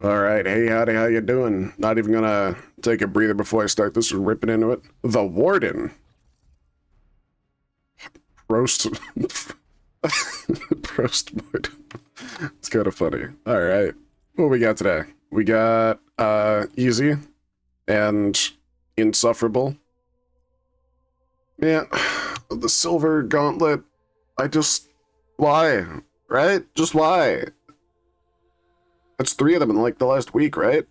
All right, hey, howdy, how you doing? Not even gonna take a breather before I start this, ripping into it. The Warden. Roast. Roast Warden. It's kind of funny. All right, what we got today? We got easy and insufferable. Man, the silver gauntlet. I just why, right? Just why? That's three of them in like the last week, right?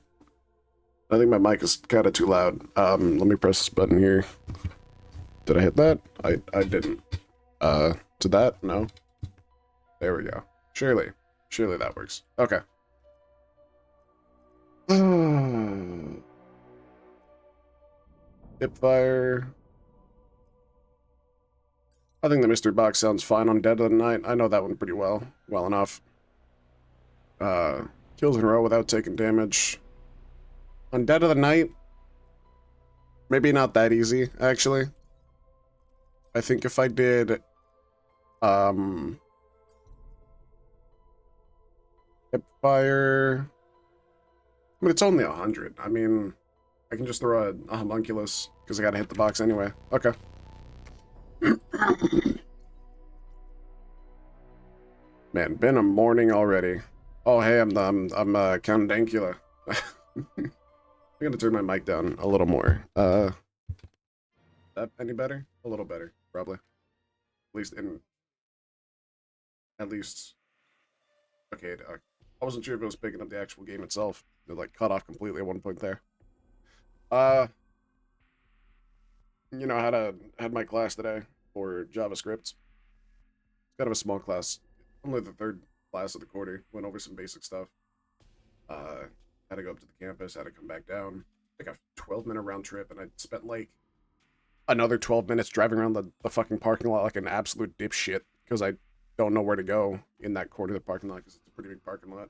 I think my mic is kind of too loud. Let me press this button here. Did I hit that? I didn't. To that? No. There we go. Surely that works. Okay. Hipfire. I think the mystery box sounds fine on Dead of the Night. I know that one pretty well enough. Kills in a row without taking damage. On Dead of the Night, maybe not that easy, actually. I think if I did, hipfire. I mean, it's only 100. I mean, I can just throw a homunculus because I gotta hit the box anyway. Okay. Man, been a morning already. Oh, hey, I'm Count Dankula. I'm gonna turn my mic down a little more. That any better? A little better, probably. At least. Okay, I wasn't sure if it was picking up the actual game itself. It like cut off completely at one point there. Uh, had my class today for JavaScript. It's kind of a small class, only the third class of the quarter. Went over some basic stuff. Had to go up to the campus, had to come back down. Like a 12-minute round trip, and I spent like another 12 minutes driving around the fucking parking lot like an absolute dipshit because I don't know where to go in that quarter of the parking lot because it's a pretty big parking lot.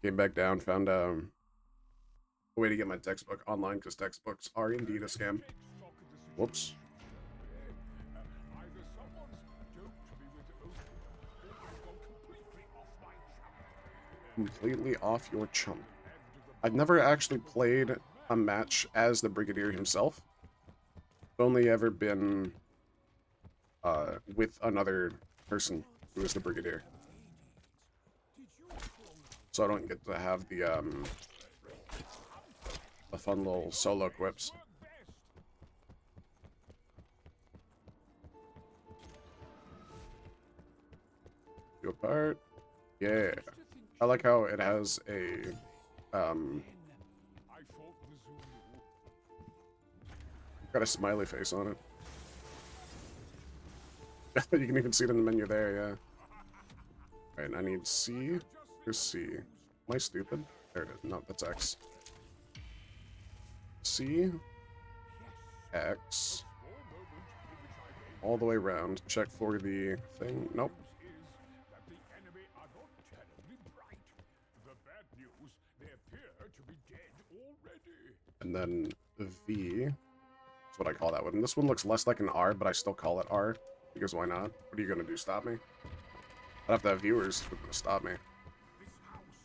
Came back down, found a way to get my textbook online because textbooks are indeed a scam. Whoops. Completely off your chump. I've never actually played a match as the Brigadier himself. I've only ever been with another person who is the Brigadier. So I don't get to have the fun little solo quips. You apart. Yeah. I like how it has a got a smiley face on it. You can even see it in the menu there, yeah. Alright, I need C. Here's C. Am I stupid? There it is. No, that's X. C. X. All the way around. Check for the thing. Nope. And then the V. That's what I call that one. And this one looks less like an R, but I still call it R. Because why not? What are you gonna do? Stop me? I'd have to have viewers who to stop me.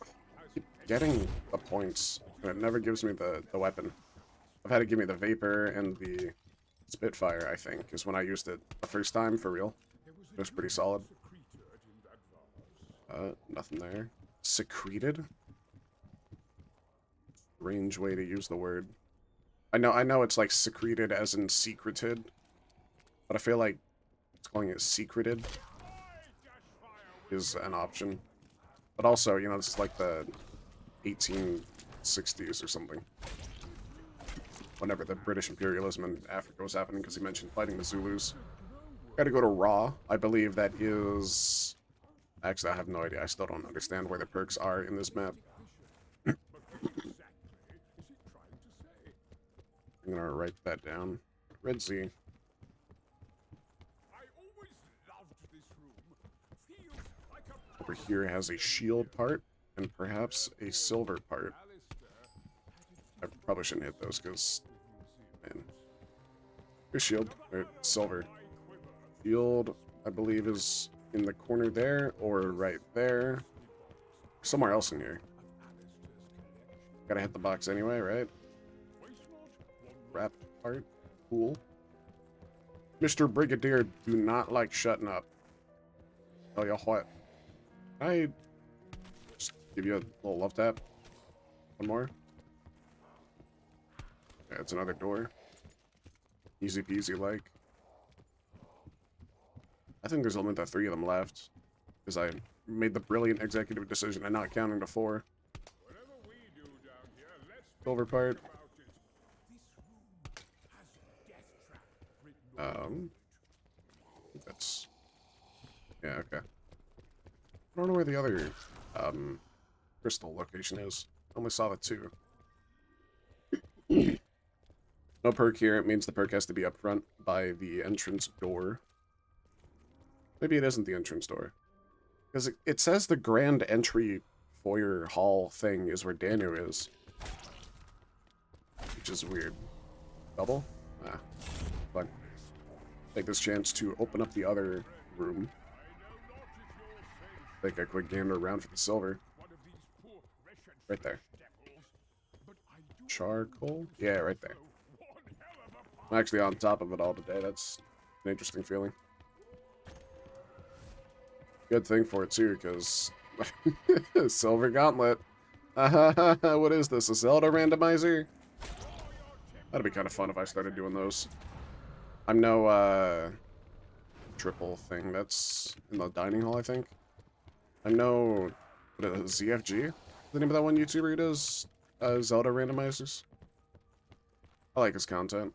I keep getting the points, and it never gives me the weapon. I've had to give me the Vapor and the Spitfire, I think, is when I used it the first time, for real. It was pretty solid. Nothing there. Secreted? Strange way to use the word. I know it's like secreted as in secreted, but I feel like calling it secreted is an option. But also, you know, this is like the 1860s or something. Whenever the British imperialism in Africa was happening, because he mentioned fighting the Zulus. Gotta go to Raw. I believe that is... Actually, I have no idea. I still don't understand where the perks are in this map. I'm gonna write that down. Red Z. Over here has a shield part, and perhaps a silver part. I probably shouldn't hit those, because... Man. Here's shield. Or silver. Shield, I believe, is in the corner there, or right there. Somewhere else in here. Gotta hit the box anyway, right? Wrap part. Cool. Mr. Brigadier do not like shutting up. Tell you what. Can I just give you a little love tap? One more. Yeah, it's another door. Easy peasy like. I think there's only the 3 of them left. Because I made the brilliant executive decision of not counting to 4. Silver part. That's... Yeah, okay. I don't know where the other, crystal location is. I only saw the 2. No perk here. It means the perk has to be up front by the entrance door. Maybe it isn't the entrance door. Because it says the grand entry foyer hall thing is where Daniel is. Which is weird. Double? Ah, fine. Take this chance to open up the other room. Take a quick gander around for the silver. Right there. Charcoal? Yeah, right there. I'm actually on top of it all today. That's an interesting feeling. Good thing for it, too, because... Silver Gauntlet. What is this, a Zelda randomizer? That'd be kind of fun if I started doing those. I'm no, triple thing. That's in the dining hall, I think. I know... What is it, ZFG? The name of that one YouTuber who does Zelda randomizers? I like his content.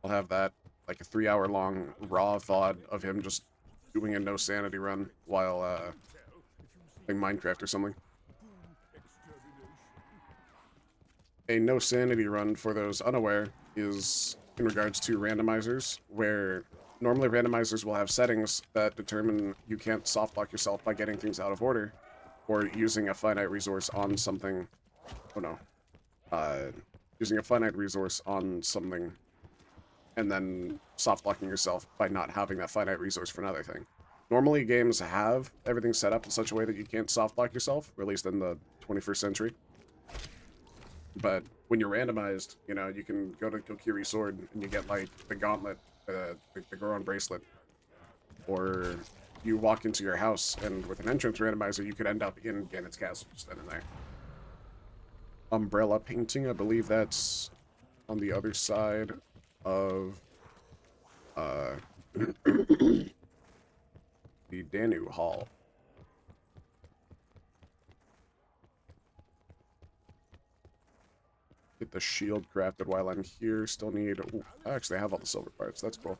I'll have that, like a 3-hour-long raw VOD of him just doing a no sanity run while playing Minecraft or something. A no sanity run, for those unaware, is in regards to randomizers, where normally randomizers will have settings that determine you can't softlock yourself by getting things out of order, or using a finite resource on something. Oh no. Using a finite resource on something, and then soft-locking yourself by not having that finite resource for another thing. Normally, games have everything set up in such a way that you can't soft-lock yourself, or at least in the 21st century. But when you're randomized, you know, you can go to Kokiri Sword, and you get, like, the gauntlet, the Goron bracelet. Or you walk into your house, and with an entrance randomizer, you could end up in Ganon's castle, just then and there. Umbrella painting, I believe that's on the other side of the Danu Hall. Get the shield crafted while I'm here. Still need... Ooh, I actually have all the silver parts. That's cool.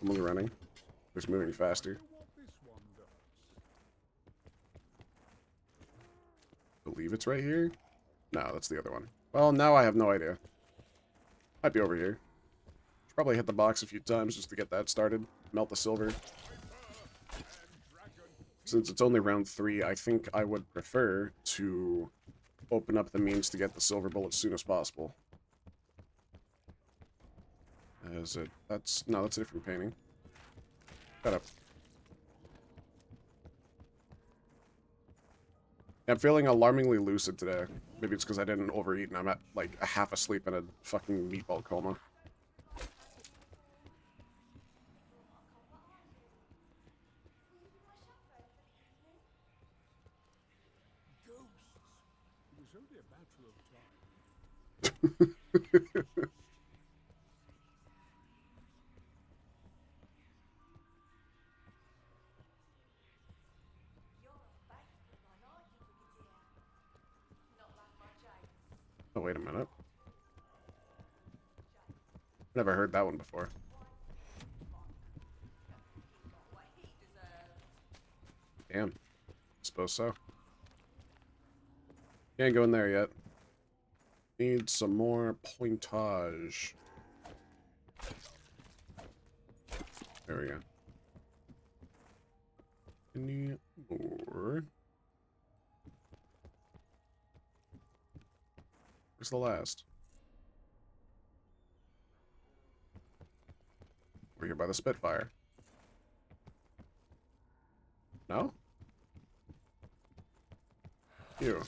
I'm only running. Just moving faster. Believe it's right here? No, that's the other one. Well, now I have no idea. Might be over here. Should probably hit the box a few times just to get that started. Melt the silver. Since it's only round 3, I think I would prefer to open up the means to get the silver bullet as soon as possible. Is it... That's... No, that's a different painting. Shut up. I'm feeling alarmingly lucid today. Maybe it's because I didn't overeat and I'm at, like, half asleep in a fucking meatball coma. Oh, wait a minute. Never heard that one before. Damn. Suppose so. Can't go in there yet. Need some more pointage. There we go. Any more? Where's the last? We're here by the Spitfire. No? You.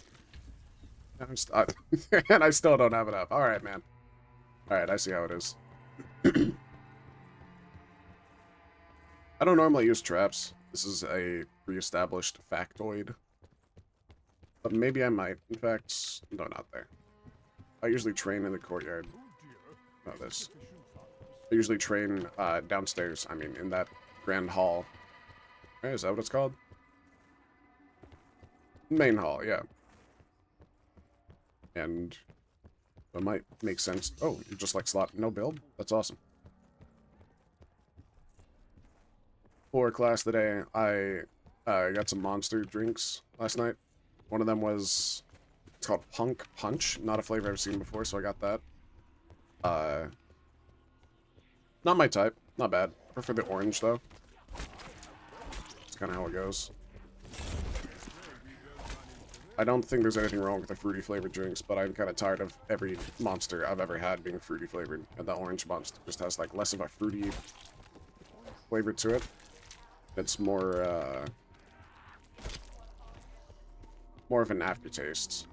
And I still don't have enough. Alright, man. Alright, I see how it is. I don't normally use traps. This is a pre-established factoid. But maybe I might. In fact, no, not there. I usually train in the courtyard. Oh, this. I usually train downstairs. I mean, in that grand hall. Hey, is that what it's called? Main hall, yeah. And it might make sense. Oh, you just like slot no build? That's awesome. For class today, I got some monster drinks last night. One of them was, it's called Punk Punch. Not a flavor I've ever seen before, so I got that. Not my type. Not bad. I prefer the orange, though. That's kind of how it goes. I don't think there's anything wrong with the fruity flavored drinks, but I'm kind of tired of every monster I've ever had being fruity flavored. And the orange monster just has like less of a fruity flavor to it. It's more of an aftertaste,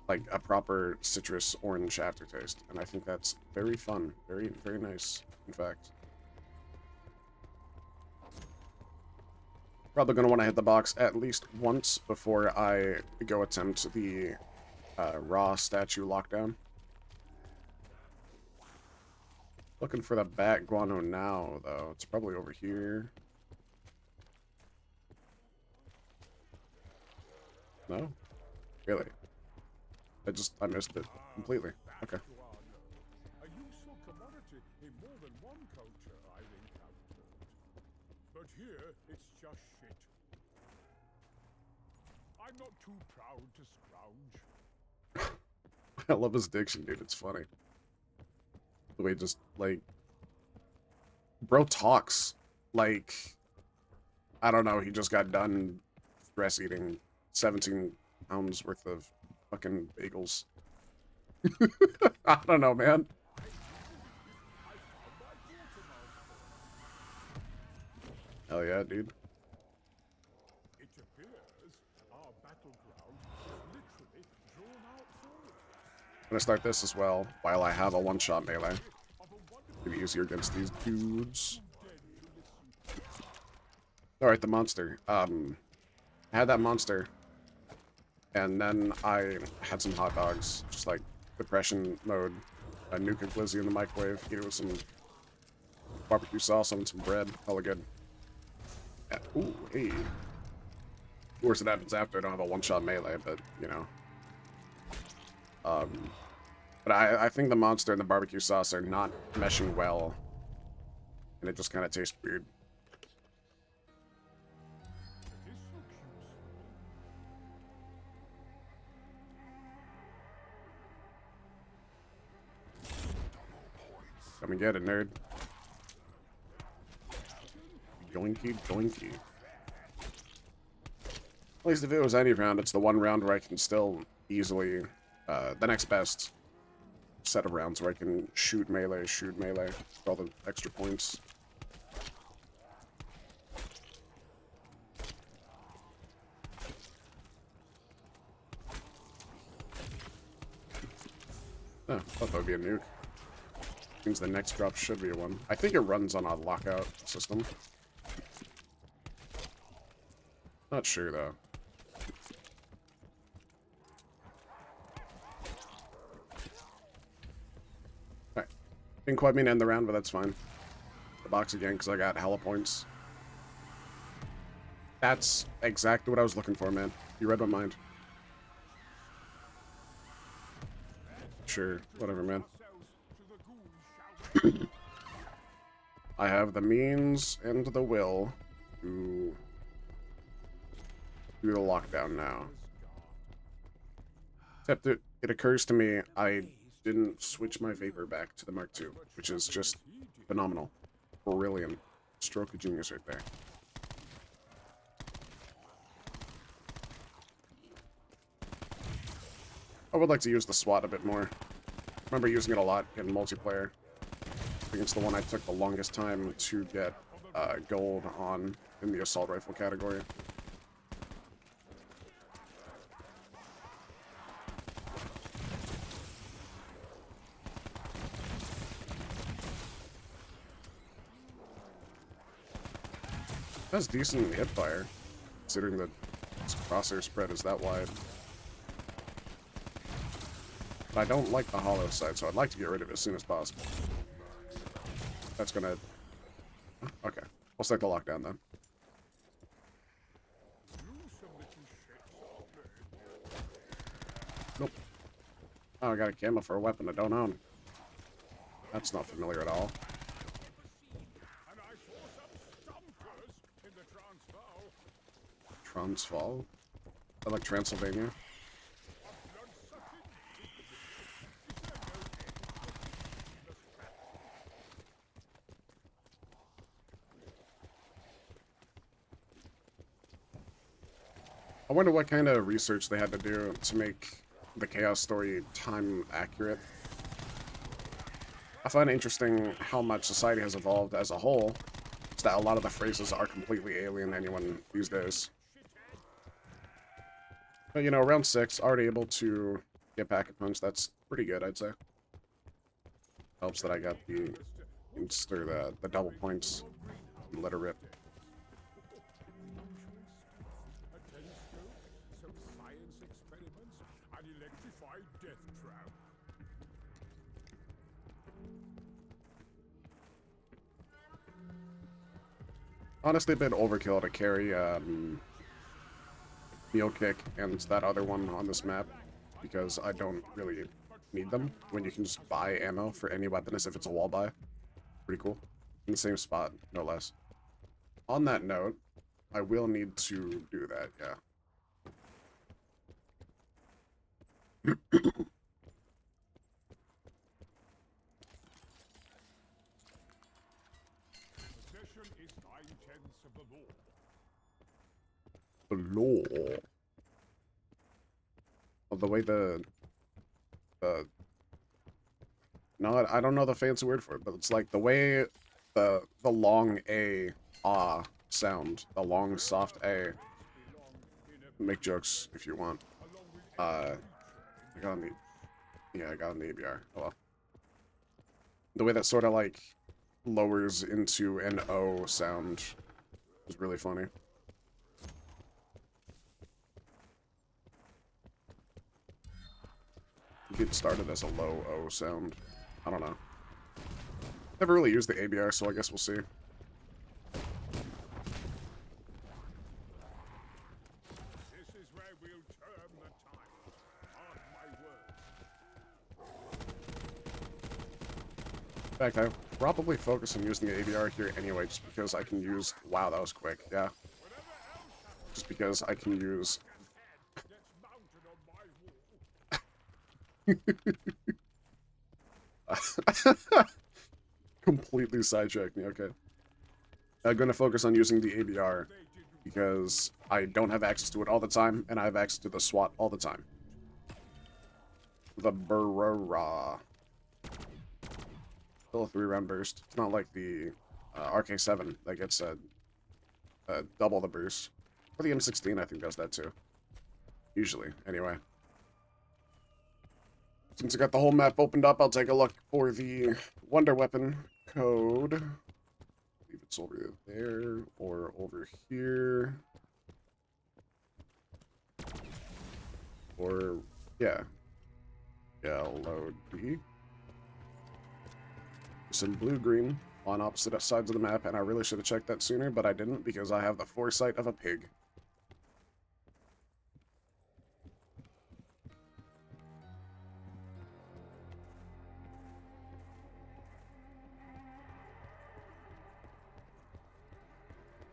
like a proper citrus orange aftertaste, and I think that's very fun, very very nice. In fact, probably gonna want to hit the box at least once before I go attempt the raw statue lockdown. Looking for the bat guano now, though. It's probably over here. No? Really? I missed it completely. Okay. A useful commodity in more than one culture I've encountered. But here, it's just shit. I'm not too proud to scrounge. I love his diction, dude. It's funny. The way just, like... Bro talks like... I don't know, he just got done stress eating 17 pounds worth of fucking bagels. I don't know, man. Hell yeah, dude. It appears our battleground is literally drawn out for it. I'm gonna start this as well, while I have a one-shot melee. Be easier against these dudes. Alright, the monster. I had that monster, and then I had some hot dogs, just like depression mode. A nuke and glizzy in the microwave, eat it with some barbecue sauce and some bread. Hella good. Yeah. Ooh, hey. Of course, it happens after I don't have a one-shot melee, but, you know. But I think the monster and the barbecue sauce are not meshing well. And it just kind of tastes weird. Come and get it, nerd. Doinky, doinky. At least if it was any round, it's the one round where I can still easily... the next best set of rounds where I can shoot melee for all the extra points. Oh, I thought that would be a nuke. Means the next drop should be a one. I think it runs on a lockout system. Not sure, though. Alright. Didn't quite mean to end the round, but that's fine. The box again, because I got hella points. That's exactly what I was looking for, man. You read my mind. Sure, whatever, man. I have the means and the will to do the lockdown now. Except it occurs to me I didn't switch my Vapor back to the Mark II, which is just phenomenal. Brilliant. Stroke of genius right there. I would like to use the SWAT a bit more. I remember using it a lot in multiplayer. I think it's the one I took the longest time to get gold on in the assault rifle category. That's decent hip fire, considering that its crosshair spread is that wide. But I don't like the hollow side, so I'd like to get rid of it as soon as possible. That's gonna... Okay. I'll stick the lockdown then. Nope. Oh, I got a camo for a weapon I don't own. That's not familiar at all. Transvaal? I like Transylvania. I wonder what kind of research they had to do to make the Chaos story time accurate. I find it interesting how much society has evolved as a whole, so that a lot of the phrases are completely alien to anyone these days. But, you know, round 6, already able to get packet punch. That's pretty good, I'd say. Helps that I got the double points and let her rip. Honestly, a bit overkill to carry Meal Kick and that other one on this map, because I don't really need them when you can just buy ammo for any weapon as if it's a wall buy. Pretty cool. In the same spot, no less. On that note, I will need to do that, yeah. The law. Of the way no, I don't know the fancy word for it, but it's like the way the long A sound, the long soft A. Make jokes if you want. I got on the I got on the ABR. Oh well. The way that sort of like lowers into an O sound is really funny. Get started as a low O sound. I don't know. Never really used the ABR, so I guess we'll see. In fact, I probably focus on using the ABR here anyway, just because I can use... Wow, that was quick, yeah. Just because I can use... Completely sidetracked me, okay. I'm gonna focus on using the ABR because I don't have access to it all the time, and I have access to the SWAT all the time. The Burra. Still a 3-round burst. It's not like the RK7 that gets double the burst. Or the M16, I think, does that too. Usually, anyway. Since I got the whole map opened up, I'll take a look for the Wonder Weapon code. I believe it's over there, or over here. Or, yeah. Yellow D. Some blue-green on opposite sides of the map, and I really should have checked that sooner, but I didn't because I have the foresight of a pig.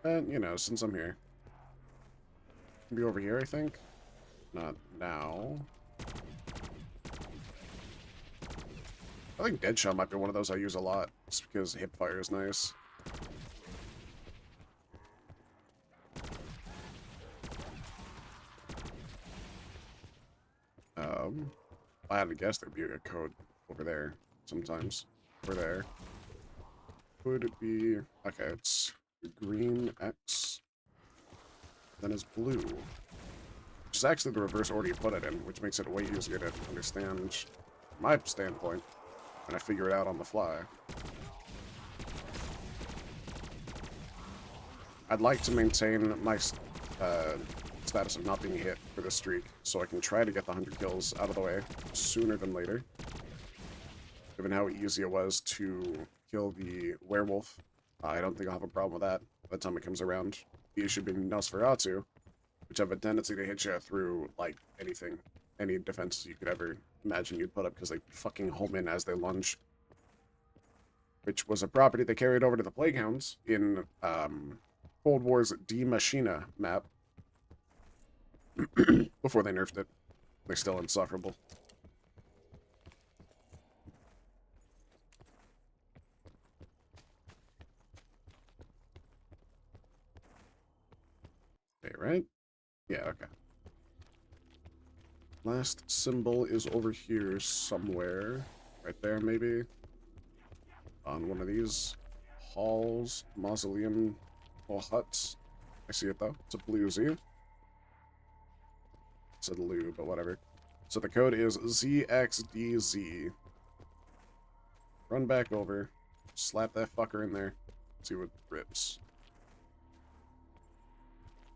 And, you know, since I'm here. Be over here, I think. Not now. I think Deadshot might be one of those I use a lot, just because hip fire is nice. I had to guess there'd be a code over there sometimes. Over there. Would it be... Okay, it's green X. Then it's blue. Which is actually the reverse order you put it in, which makes it way easier to understand my standpoint. And I figure it out on the fly. I'd like to maintain my status of not being hit for this streak, so I can try to get the 100 kills out of the way sooner than later. Given how easy it was to kill the werewolf, I don't think I'll have a problem with that by the time it comes around. The issue being Nosferatu, which have a tendency to hit you through, like, anything. Any defenses you could ever imagine you'd put up, because they fucking home in as they lunge. Which was a property they carried over to the Plague Hounds in Cold War's Die Machina map. Before they nerfed it. They're still insufferable. Okay, right? Yeah, okay. Last symbol is over here somewhere. Right there, maybe. On one of these halls, mausoleum, or huts. I see it, though. It's a blue Z. It said Lou, but whatever. So the code is ZXDZ. Run back over. Slap that fucker in there. See what rips.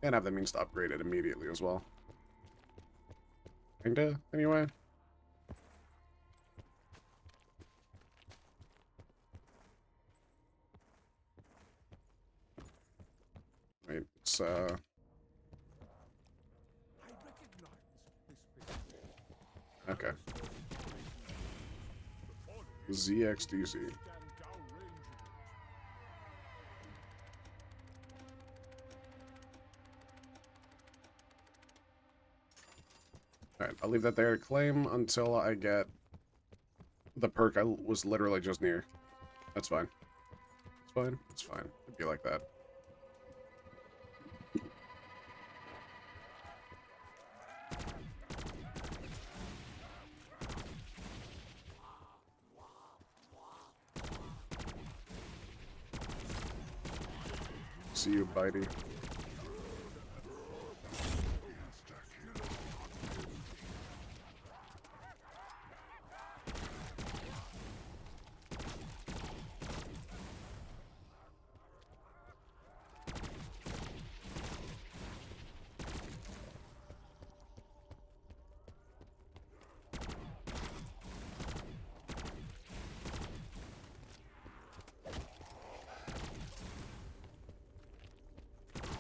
And have the means to upgrade it immediately as well. Kinda, anyway. Right, it's, okay. ZXDZ. Alright, I'll leave that there to claim until I get the perk I was literally just near. That's fine. It's fine. It's fine. It'd be like that. See you, Bitey.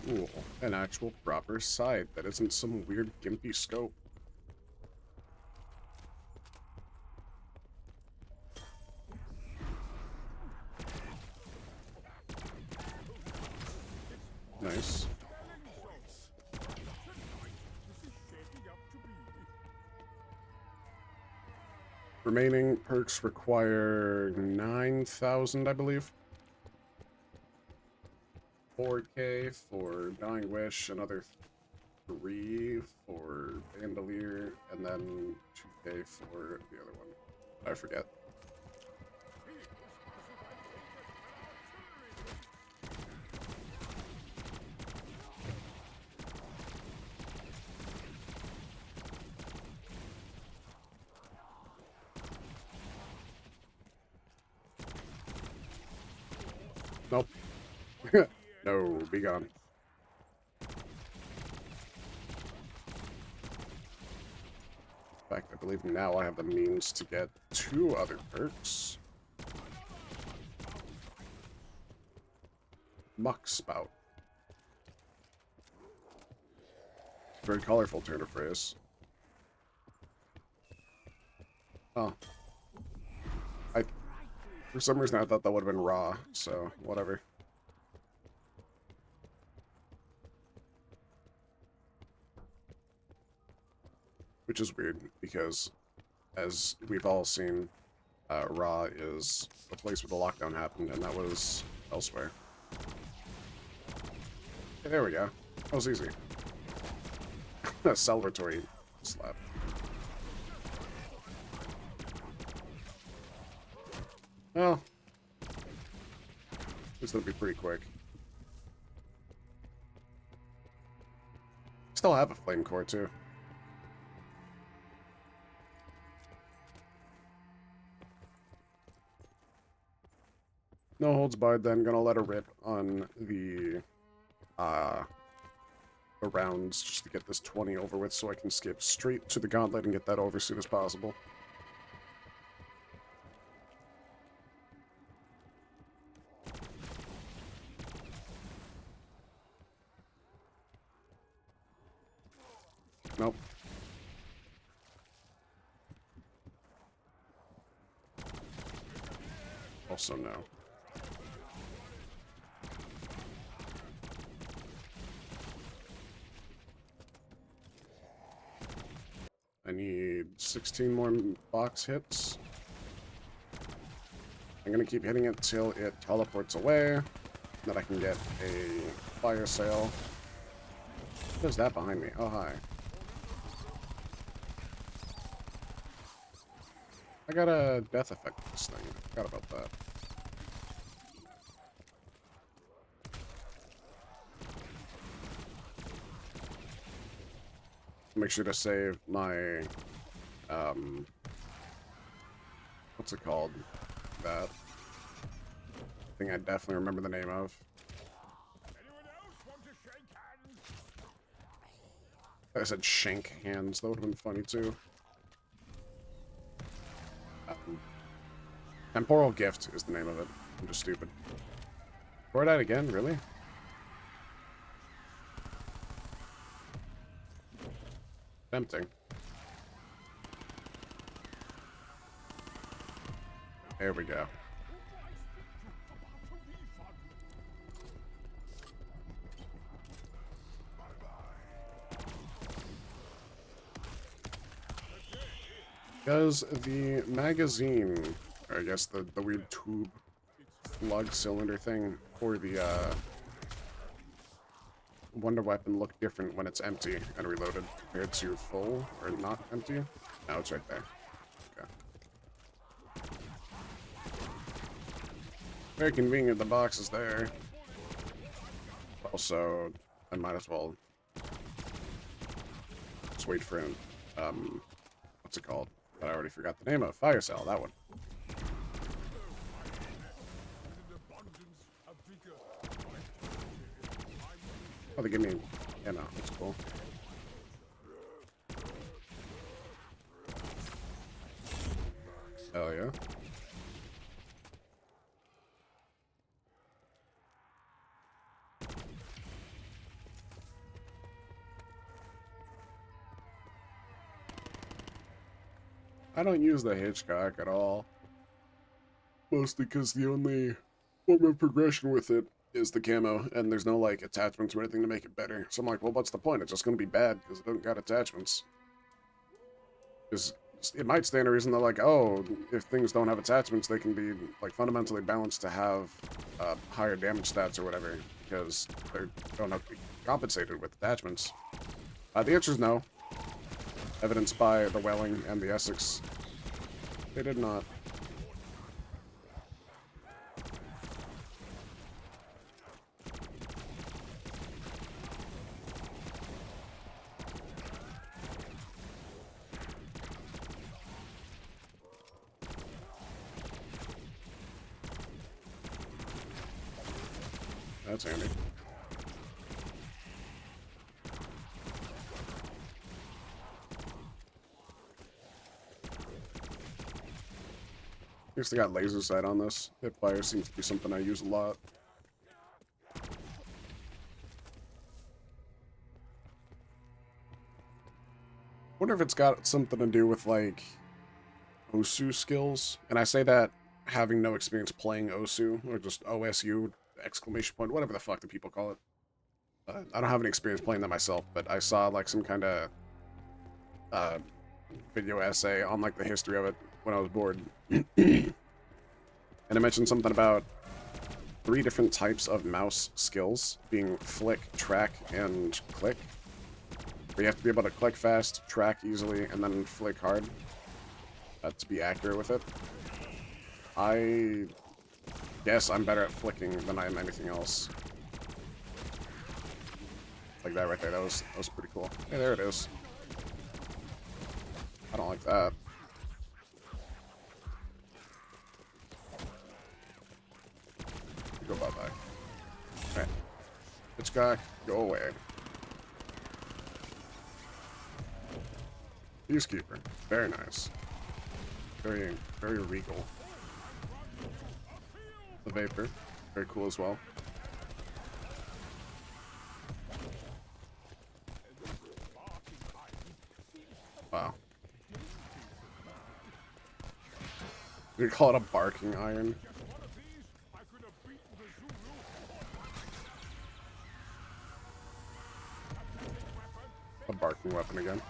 Ooh, an actual proper sight that isn't some weird gimpy scope. Nice. Remaining perks require 9,000, I believe. 4K for Dying Wish, another 3 for Bandolier, and then 2K for the other one. I forget. Nope. No, be gone. In fact, I believe now I have the means to get 2 other perks. Muck Spout. Very colorful turn of phrase. Oh. For some reason I thought that would have been raw, so whatever. Which is weird, because as we've all seen, Raw is the place where the lockdown happened, and that was elsewhere. Okay, there we go. That was easy. A celebratory slap. Well, this will be pretty quick. Still have a flame core too. No holds barred then, gonna let her rip on the the rounds just to get this 20 over with so I can skip straight to the gauntlet and get that over as soon as possible. Nope. Also no. I need 16 more box hits. I'm gonna keep hitting it till it teleports away. Then I can get a fire sale. What is that behind me? Oh, hi. I got a death effect with this thing. I forgot about that. Make sure to save my, what's it called? That thing I definitely remember the name of. Anyone else want to shake hands? I said shank hands. That would have been funny too. Temporal gift is the name of it. I'm just stupid. Pour that again? Really? Tempting. There we go. Does the magazine, or I guess the weird tube slug cylinder thing for the wonder weapon look different when it's empty and reloaded compared to full or not empty? No, it's right there. Okay. Very convenient the box is there. Also, I might as well just wait for him. What's it called? But I already forgot the name of. Fire cell, that one. Oh, they give me ammo. That's cool. Hell yeah. I don't use the Hitchcock at all. Mostly because the only form of progression with it is the camo, and there's no, like, attachments or anything to make it better. So I'm like, well, what's the point? It's just gonna be bad because it doesn't got attachments. Because it might stand a reason they're like, oh, if things don't have attachments, they can be, like, fundamentally balanced to have higher damage stats or whatever, because they don't have to be compensated with attachments. The answer is no. Evidenced by the Welling and the Essex. They did not. That's handy. I guess they got laser sight on this. Hip fire seems to be something I use a lot. Wonder if it's got something to do with, like, OSU skills. And I say that having no experience playing OSU, or just OSU, exclamation point, whatever the fuck do people call it. I don't have any experience playing that myself, but I saw, like, some kind of video essay on, like, the history of it when I was bored. And I mentioned something about 3 different types of mouse skills, being flick, track, and click. Where you have to be able to click fast, track easily, and then flick hard to be accurate with it. I guess I'm better at flicking than I am anything else. Like that right there, that was pretty cool. Hey, there it is. I don't like that. Go bye-bye. Alright. Bitch guy, go away. Peacekeeper. Very nice. Very, very regal. The Vapor. Very cool as well. Wow. You call it a barking iron? A barking weapon again.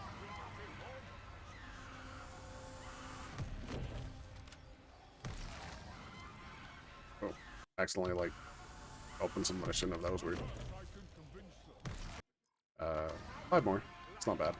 Oh, accidentally, like, opened something I shouldn't have. That was weird. 5 more. It's not bad.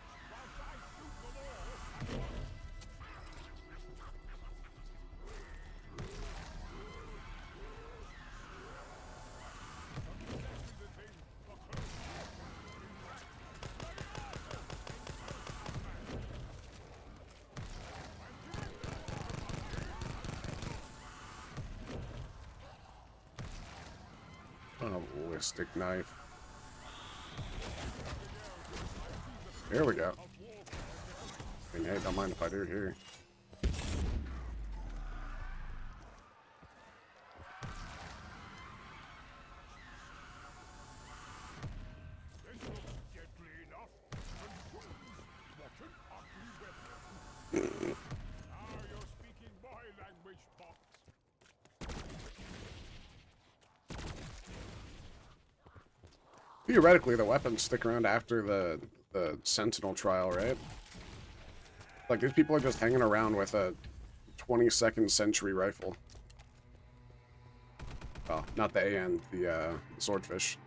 A ballistic knife. There we go. I mean, hey, don't mind if I do here. Theoretically, the weapons stick around after the Sentinel trial, right? Like, these people are just hanging around with a 22nd century rifle. Well, not the AN, the swordfish.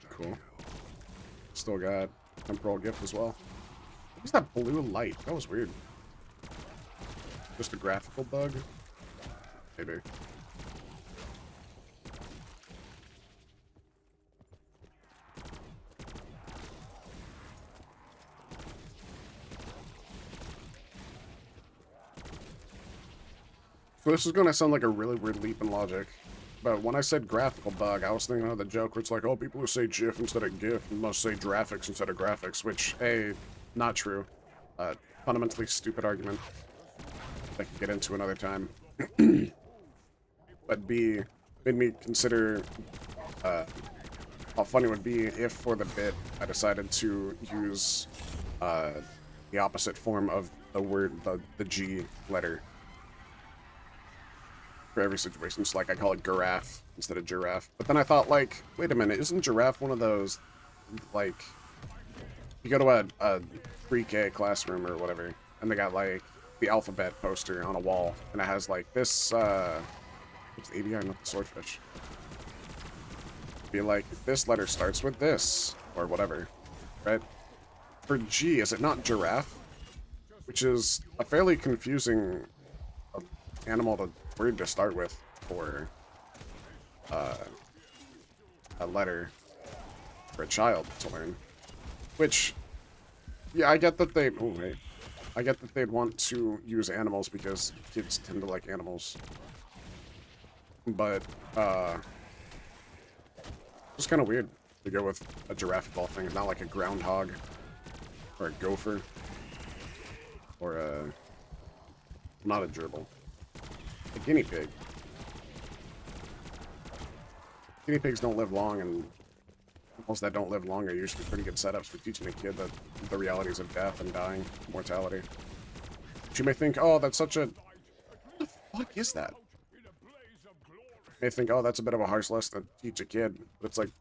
Cool. Still got temporal gift as well. What's that blue light? That was weird. Just a graphical bug? Maybe. So this is going to sound like a really weird leap in logic. But when I said graphical bug, I was thinking of the joke where it's like, oh, people who say GIF instead of GIF must say graphics instead of graphics, which, A, not true. Fundamentally stupid argument I could get into another time. But B, made me consider how funny it would be if, for the bit, I decided to use the opposite form of the word, the G letter. For every situation. So, like, I call it giraffe instead of giraffe. But then I thought, like, wait a minute, isn't giraffe one of those, like, you go to a pre-K classroom or whatever, and they got, like, the alphabet poster on a wall, and it has, like, this, what's the ABI, not the swordfish. Be like, this letter starts with this, or whatever, right? For G, is it not giraffe? Which is a fairly confusing animal to word to start with for a letter for a child to learn. Which, yeah, I get that they. Oh wait, I get that they'd want to use animals because kids tend to like animals. But it's kind of weird to go with a giraffe ball thing, not like a groundhog or a gopher or a not a gerbil. A guinea pig. Guinea pigs don't live long, and animals that don't live long are usually pretty good setups for teaching a kid the realities of death and dying, mortality. But you may think, oh, that's such a... What the fuck is that? You may think, oh, that's a bit of a harsh lesson to teach a kid. But it's like,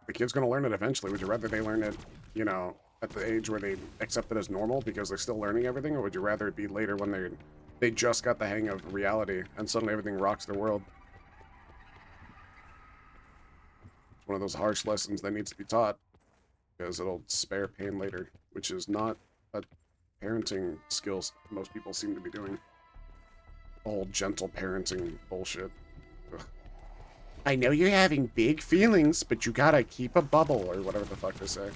the kid's gonna learn it eventually. Would you rather they learn it, you know, at the age where they accept it as normal because they're still learning everything, or would you rather it be later when they just got the hang of reality and suddenly everything rocks their world? It's one of those harsh lessons that needs to be taught because it'll spare pain later, which is not a parenting skills most people seem to be doing. The whole gentle parenting bullshit. Ugh. I know you're having big feelings, but you gotta keep a bubble, or whatever the fuck they say.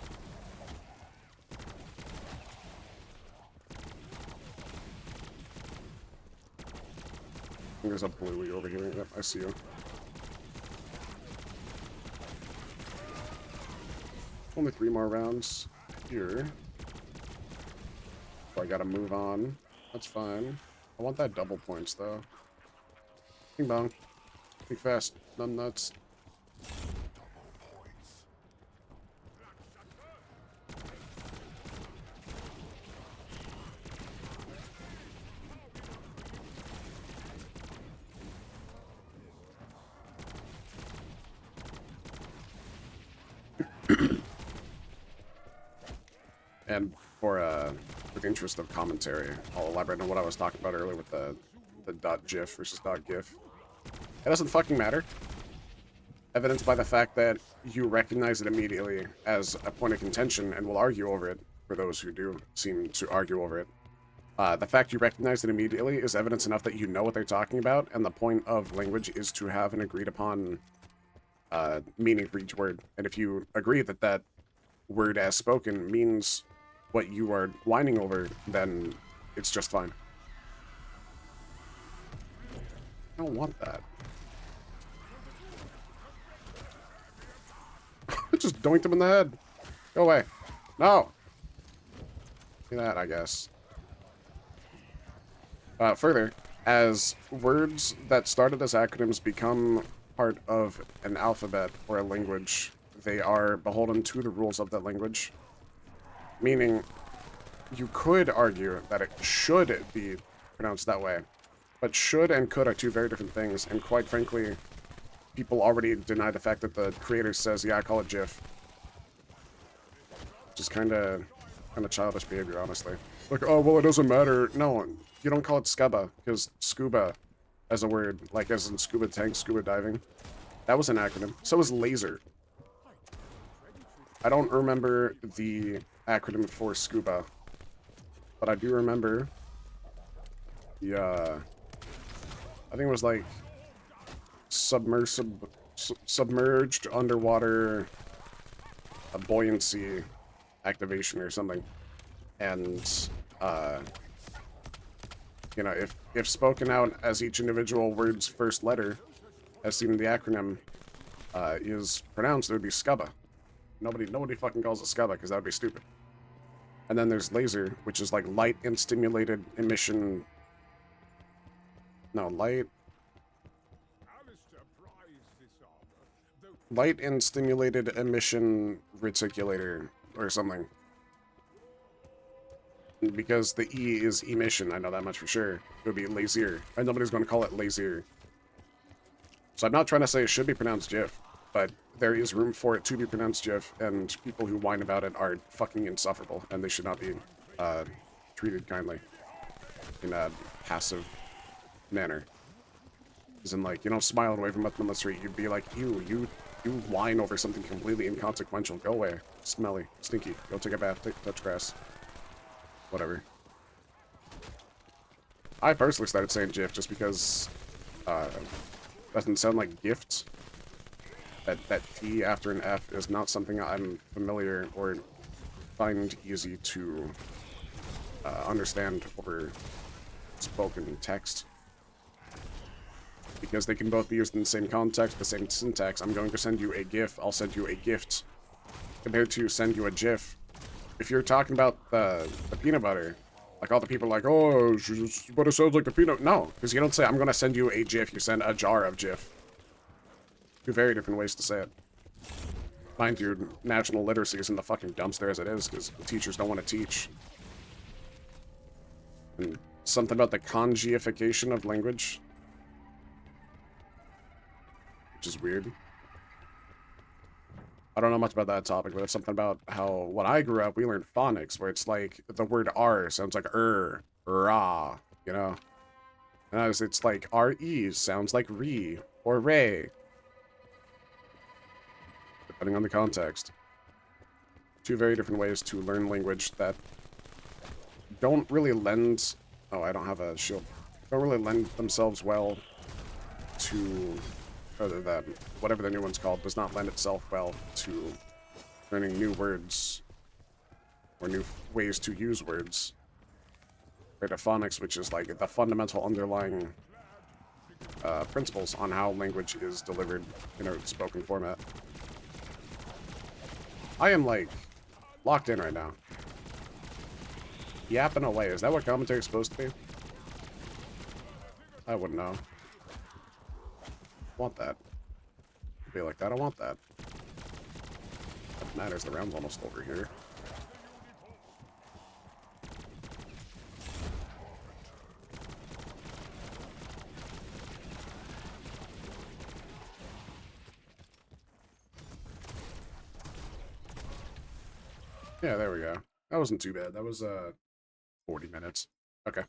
There's a bluey over here. Yep, I see you. Only 3 more rounds here. So I gotta move on. That's fine. I want that double points, though. Bing bong. Think fast. None nuts. And for the interest of commentary, I'll elaborate on what I was talking about earlier with the .gif versus .gif. It doesn't fucking matter. Evidenced by the fact that you recognize it immediately as a point of contention and will argue over it, for those who do seem to argue over it. The fact you recognize it immediately is evidence enough that you know what they're talking about, and the point of language is to have an agreed upon meaning for each word. And if you agree that that word as spoken means what you are whining over, then it's just fine. I don't want that. Just doinked him in the head. Go away. No. See that, I guess. Further, as words that started as acronyms become part of an alphabet or a language, they are beholden to the rules of that language. Meaning, you could argue that it should be pronounced that way. But should and could are two very different things, and quite frankly, people already deny the fact that the creator says, yeah, I call it GIF. Just kind of childish behavior, honestly. Like, oh, well, it doesn't matter. No, you don't call it scuba, because scuba as a word, like as in scuba tank, scuba diving, that was an acronym. So was laser. I don't remember the acronym for scuba, but I do remember the, I think it was like submerged underwater buoyancy activation or something. And you know, if spoken out as each individual word's first letter, as seen in the acronym, is pronounced, it would be scuba. Nobody fucking calls it scuba because that would be stupid. And then there's laser, which is like light and stimulated emission. No, light and stimulated emission reticulator or something. Because the E is emission, I know that much for sure. It would be lazier. And nobody's going to call it lazier. So I'm not trying to say it should be pronounced GIF, but there is room for it to be pronounced GIF, and people who whine about it are fucking insufferable, and they should not be treated kindly in a passive manner. As in, like, you don't smile and wave them up on the street. You'd be like, ew, you whine over something completely inconsequential. Go away. Smelly. Stinky. Go take a bath. Touch grass. Whatever. I personally started saying GIF just because doesn't sound like gift. That T after an F is not something I'm familiar or find easy to understand over spoken text. Because they can both be used in the same context, the same syntax. I'm going to send you a GIF, I'll send you a gift. Compared to send you a GIF. If you're talking about the peanut butter, like all the people are like, oh, but it sounds like the peanut. No, because you don't say, I'm going to send you a GIF, you send a jar of GIF. Two very different ways to say it. Mind you, national literacy is in the fucking dumpster as it is, because teachers don't want to teach. And something about the conjiification of language, which is weird. I don't know much about that topic, but it's something about how when I grew up, we learned phonics, where it's like the word R sounds like rah, you know? And it's like RE sounds like re or ray, depending on the context. Two very different ways to learn language that don't really lend... Oh, I don't have a shield. Don't really lend themselves well to... Other than whatever the new one's called, does not lend itself well to learning new words or new ways to use words. Right, phonics, which is like the fundamental underlying principles on how language is delivered in a spoken format. I am like locked in right now. Yapping away. Is that what commentary is supposed to be? I wouldn't know. I want that. Be like that. I want that. What matters? The round's almost over here. Yeah, there we go. That wasn't too bad. That was 40 minutes. Okay.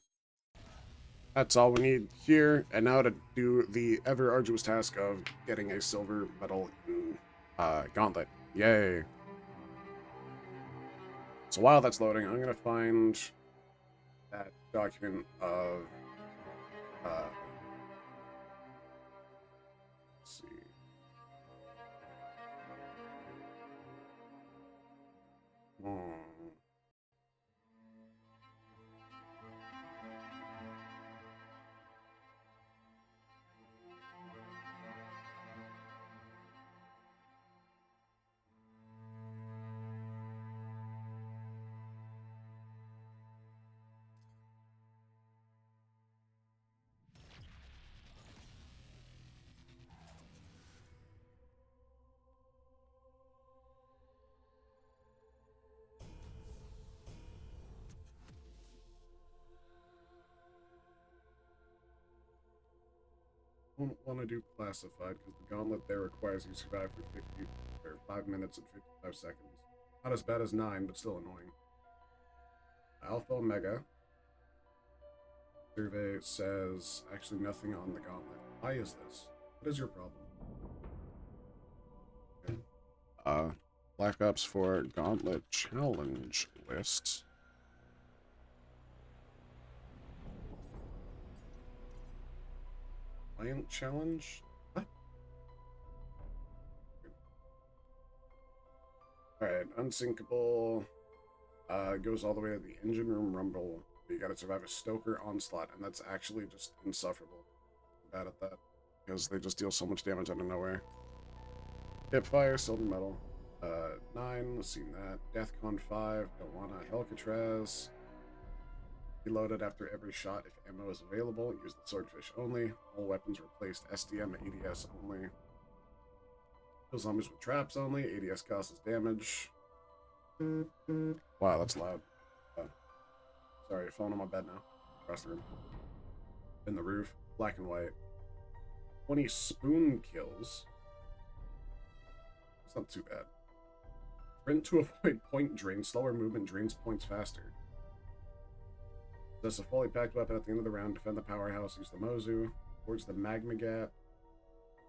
That's all we need here. And now to do the ever arduous task of getting a silver medal in Gauntlet. Yay. So while that's loading, I'm gonna find that document of let's see. Hmm. I don't want to do classified because the gauntlet there requires you survive for 50 or 5 minutes and 55 seconds. Not as bad as 9, but still annoying. Alpha Omega survey says actually nothing on the gauntlet. Why is this? What is your problem? Okay. Black Ops 4 Gauntlet Challenge list. Client challenge? What? Alright, unsinkable. Goes all the way to the engine room rumble. You gotta survive a Stoker onslaught, and that's actually just insufferable. I'm bad at that. Because they just deal so much damage out of nowhere. Hipfire, silver medal. 9, seen that. Deathcon 5, don't wanna. Helcatraz. Reloaded after every shot if ammo is available. Use the swordfish only. All weapons replaced. SDM ADS only. Kill zombies with traps only. ADS causes damage. Wow, that's loud. Sorry, falling on my bed now. Across the room. In the roof. Black and white. 20 spoon kills. It's not too bad. Sprint to avoid point drain. Slower movement drains points faster. Possess a fully packed weapon at the end of the round. Defend the powerhouse. Use the Mozu. Towards the magma gap.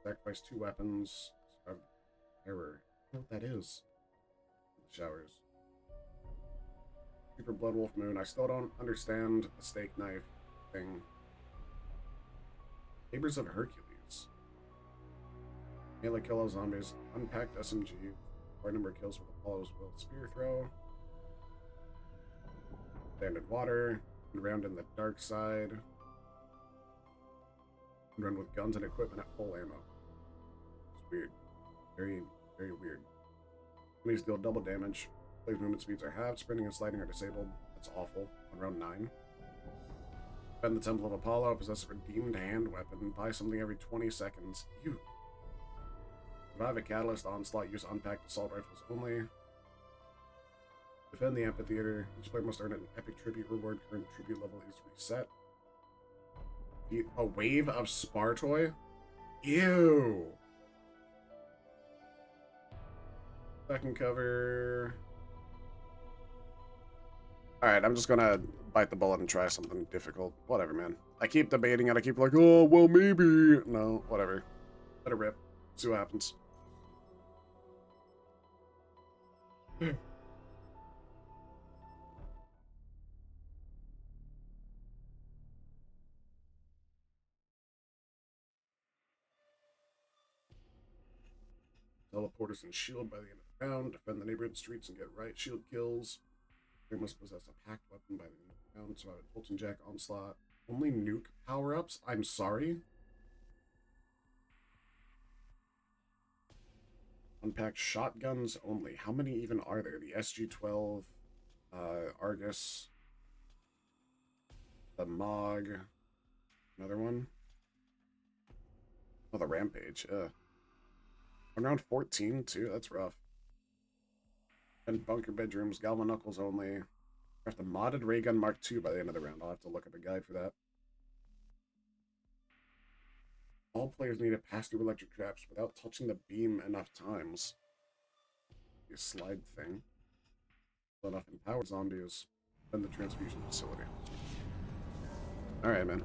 Sacrifice 2 weapons. Error. I don't know what that is. Showers. Super Blood Wolf Moon. I still don't understand the steak knife thing. Sabers of Hercules. Melee kill all zombies. Unpacked SMG. Large number of kills with Apollo's Will Spear Throw. Standard Water. Round in the dark side. Run with guns and equipment at full ammo. It's weird. Very, very weird. Enemies deal double damage. Players' movement speeds are halved. Sprinting and sliding are disabled. That's awful. On round 9. Defend the Temple of Apollo. Possess a redeemed hand weapon. Buy something every 20 seconds. You. Survive a catalyst onslaught. Use unpacked assault rifles only. Defend the amphitheater. Each player must earn an epic tribute reward. Current tribute level is reset. A wave of Spartoy? Ew. Back and cover. Alright, I'm just gonna bite the bullet and try something difficult. Whatever, man. I keep debating it. I keep like, oh, well, maybe. No, whatever. Let it rip. See what happens. Teleporters and shield by the end of the round. Defend the neighborhood streets and get riot shield kills. They must possess a packed weapon by the end of the round. So I have a Bolton Jack onslaught. Only nuke power-ups? I'm sorry. Unpacked shotguns only. How many even are there? The SG-12, Argus, the Mog, another one. Oh, the Rampage. Around 14 too. That's rough. And bunker bedrooms, Galva Knuckles only. I have the modded ray gun Mark II by the end of the round. I'll have to look at the guide for that. All players need to pass through electric traps without touching the beam enough times. Be a slide thing. Enough empowered zombies. Then the transfusion facility. Alright, man.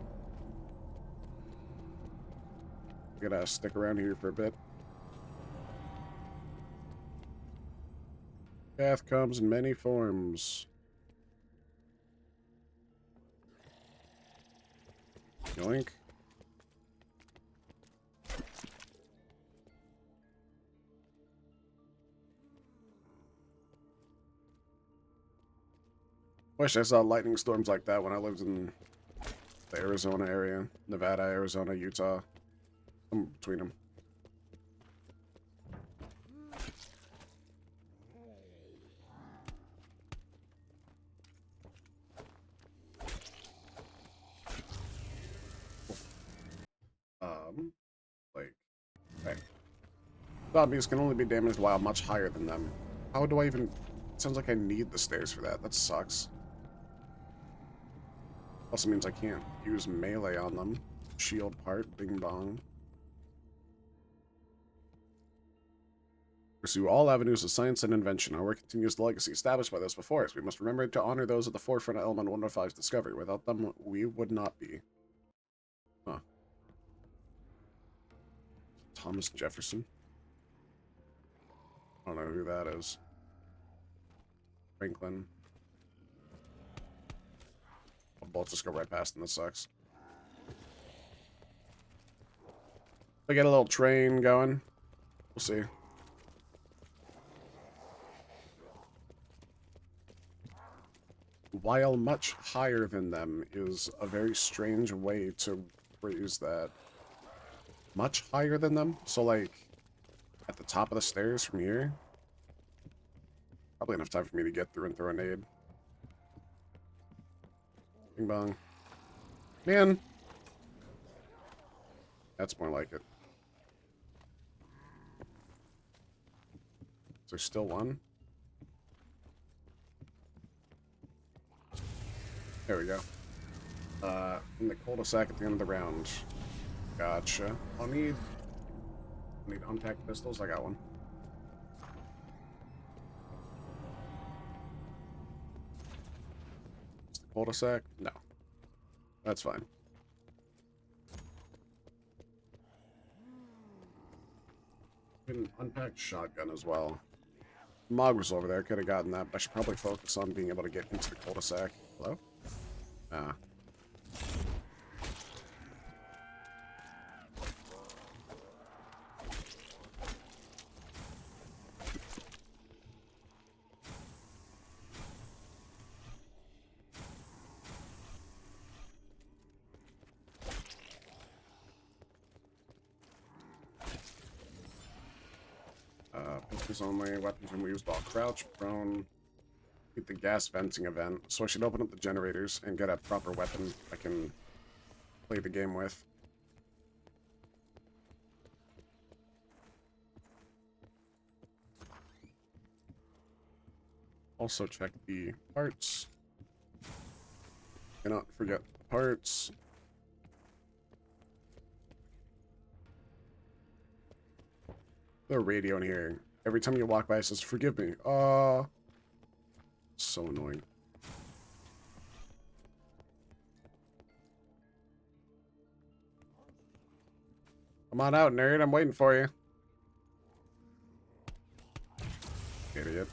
We gotta stick around here for a bit. Path comes in many forms. Yoink. Wish I saw lightning storms like that when I lived in the Arizona area. Nevada, Arizona, Utah. I'm between them. Like, okay. Zombies can only be damaged while much higher than them. How do I even... It sounds like I need the stairs for that. That sucks. Also means I can't use melee on them. Shield part, bing bong. Pursue all avenues of science and invention. Our work continues the legacy established by those before us. We must remember to honor those at the forefront of Element 105's discovery. Without them, we would not be. Huh. Thomas Jefferson? I don't know who that is. Franklin. Bullets just go right past them. This sucks. We get a little train going. We'll see. While much higher than them is a very strange way to phrase that. Much higher than them? So, like, at the top of the stairs from here? Probably enough time for me to get through and throw a nade. Bing bong. Man! That's more like it. Is there still one? There we go. In the cul-de-sac at the end of the round. Gotcha. I'll need unpacked pistols. I got one. Is the cul-de-sac? No. That's fine. An unpacked shotgun as well. Mog was over there. Could have gotten that, but I should probably focus on being able to get into the cul-de-sac. Hello? Ah. Pistols only. Weapons can be used while crouched, prone. Get the gas venting event. So I should open up the generators and get a proper weapon I can play the game with. Also check the parts. Cannot forget parts. The radio in here. Every time you walk by, it says, forgive me. So annoying. Come on out, nerd. I'm waiting for you. Idiot.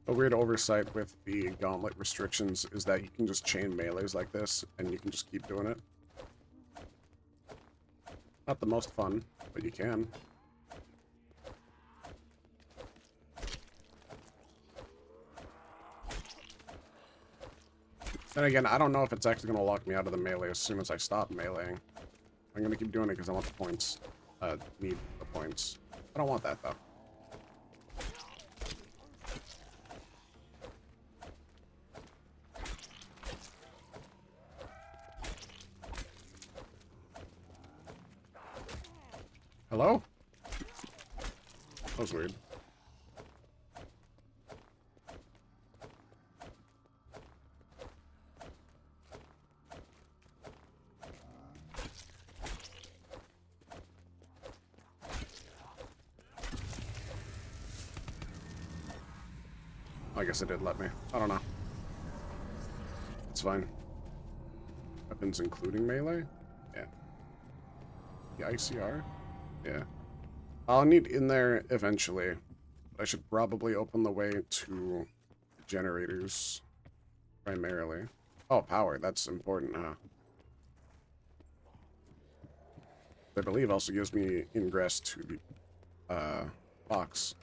A weird oversight with the gauntlet restrictions is that you can just chain melees like this, and you can just keep doing it. Not the most fun, but you can. Then again, I don't know if it's actually going to lock me out of the melee as soon as I stop meleeing. I'm going to keep doing it because I want the points. Need the points. I don't want that, though. Hello? That was weird. I guess it did let me. I don't know. It's fine. Weapons including melee? Yeah. The ICR? Yeah. I'll need in there eventually. But I should probably open the way to generators primarily. Oh, power. That's important, huh? I believe also gives me ingress to the box.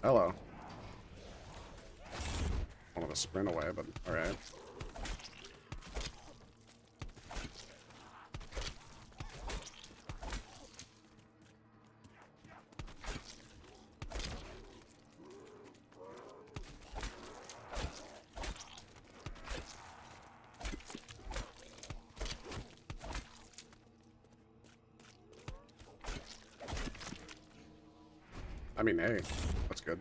Hello. Wanted to sprint away, but alright. I mean, hey, that's good.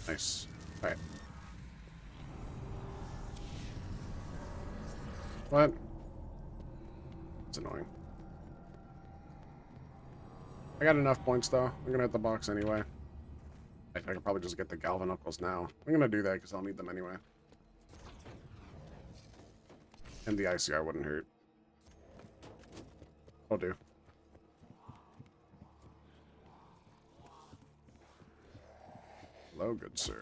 Nice. Alright. What? It's annoying. I got enough points, though. I'm gonna hit the box anyway. I can probably just get the Galvanucles now. I'm gonna do that because I'll need them anyway. And the ICR wouldn't hurt. I'll do. Hello, good sir.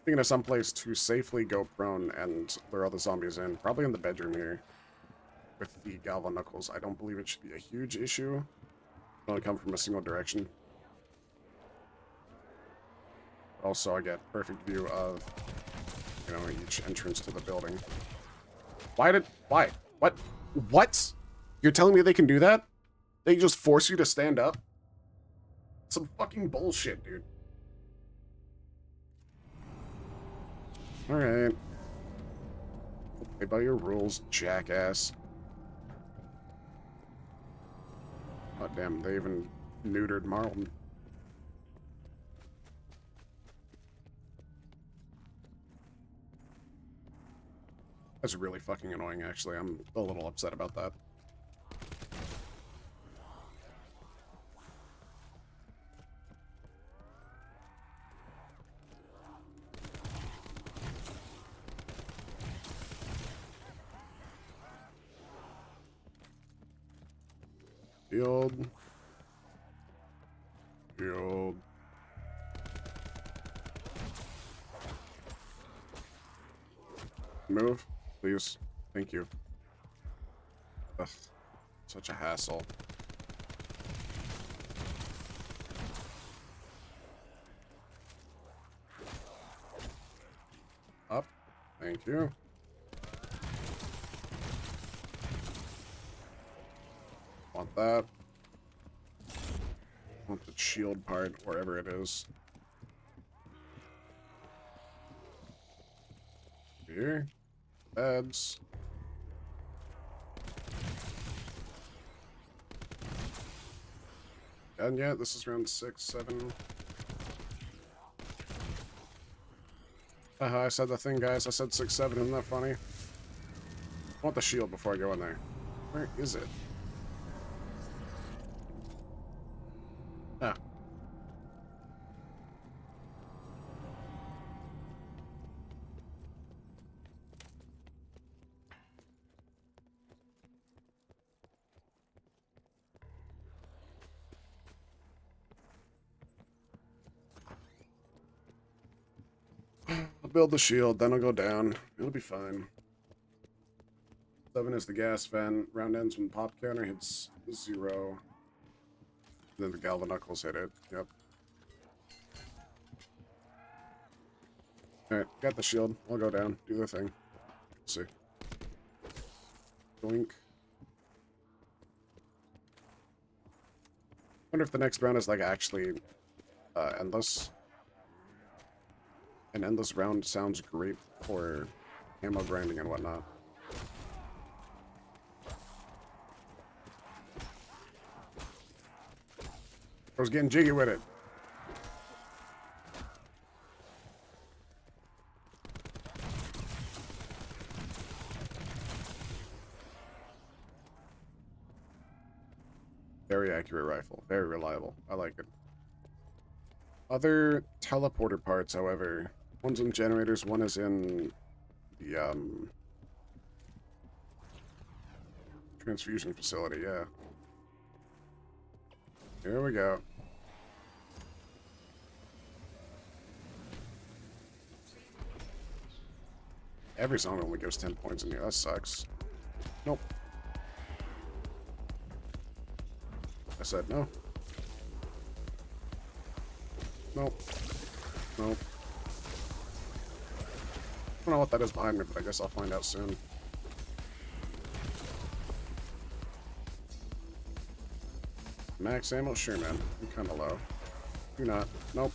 Thinking of someplace to safely go prone and lure all the zombies in. Probably in the bedroom here. With the Galvanucles. I don't believe it should be a huge issue. Only come from a single direction. Also, I get perfect view of, you know, each entrance to the building. Why? What? What? You're telling me they can do that? They just force you to stand up? Some fucking bullshit, dude. Alright. Play by your rules, jackass. Oh, damn, they even neutered Marlon. That's really fucking annoying, actually. I'm a little upset about that. Field. Field. Move, please. Thank you. Ugh, such a hassle. Up. Thank you. Want that. Want the shield part, wherever it is. Here. Beds. Done yet? This is round 6, 7. I said the thing, guys. I said 6, 7. Isn't that funny? I want the shield before I go in there. Where is it? Ah. I'll build the shield, then I'll go down. It'll be fine. 7 is the gas vent. Round ends when the pop counter hits 0. Then the galvanuckles hit it. Yep. Alright, got the shield. I'll go down. Do the thing. Let's see. Doink. Wonder if the next round is like actually endless. An endless round sounds great for ammo grinding and whatnot. I was getting jiggy with it. Very accurate rifle. Very reliable. I like it. Other teleporter parts, however. One's in generators, one is in the transfusion facility, yeah. Here we go. Every song only gives 10 points in here. That sucks. Nope. I said no. Nope. Nope. I don't know what that is behind me, but I guess I'll find out soon. Max ammo? Sure, man. I'm kind of low. You're not. Nope.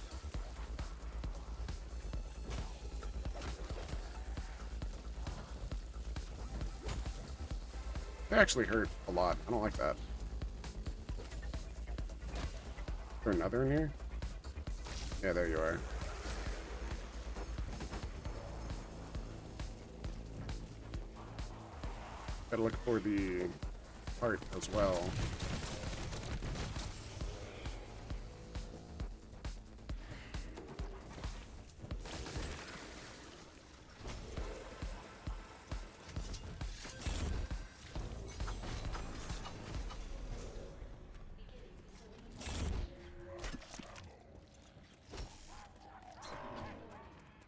They actually hurt a lot. I don't like that. Is there another in here? Yeah, there you are. Gotta look for the part as well.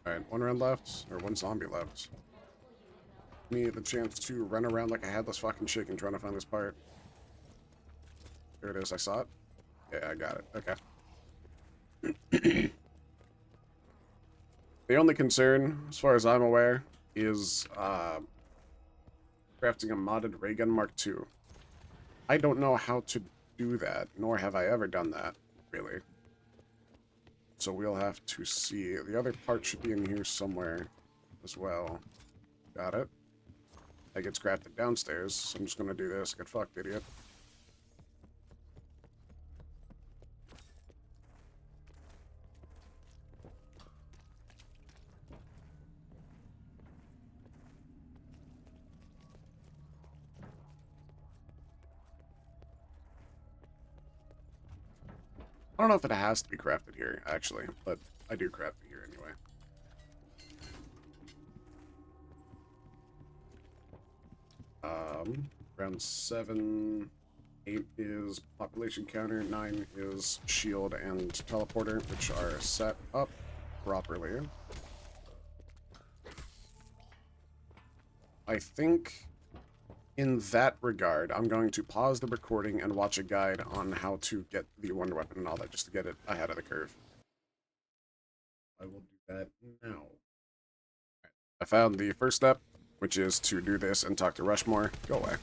Alright, one round left, or one zombie left. Me the chance to run around like a headless fucking chicken trying to find this part. There it is, I saw it. Yeah, I got it. Okay. The only concern, as far as I'm aware, is crafting a modded ray gun Mark II. I don't know how to do that, nor have I ever done that, really. So we'll have to see. The other part should be in here somewhere as well. Got it. That gets crafted downstairs, so I'm just gonna do this. Get fucked, idiot. I don't know if it has to be crafted here, actually, but I do craft it here anyway. Round 7, 8 is population counter, 9 is shield and teleporter, which are set up properly. I think in that regard, I'm going to pause the recording and watch a guide on how to get the wonder weapon and all that, just to get it ahead of the curve. I will do that now. I found the first step, which is to do this and talk to Rushmore. Go away.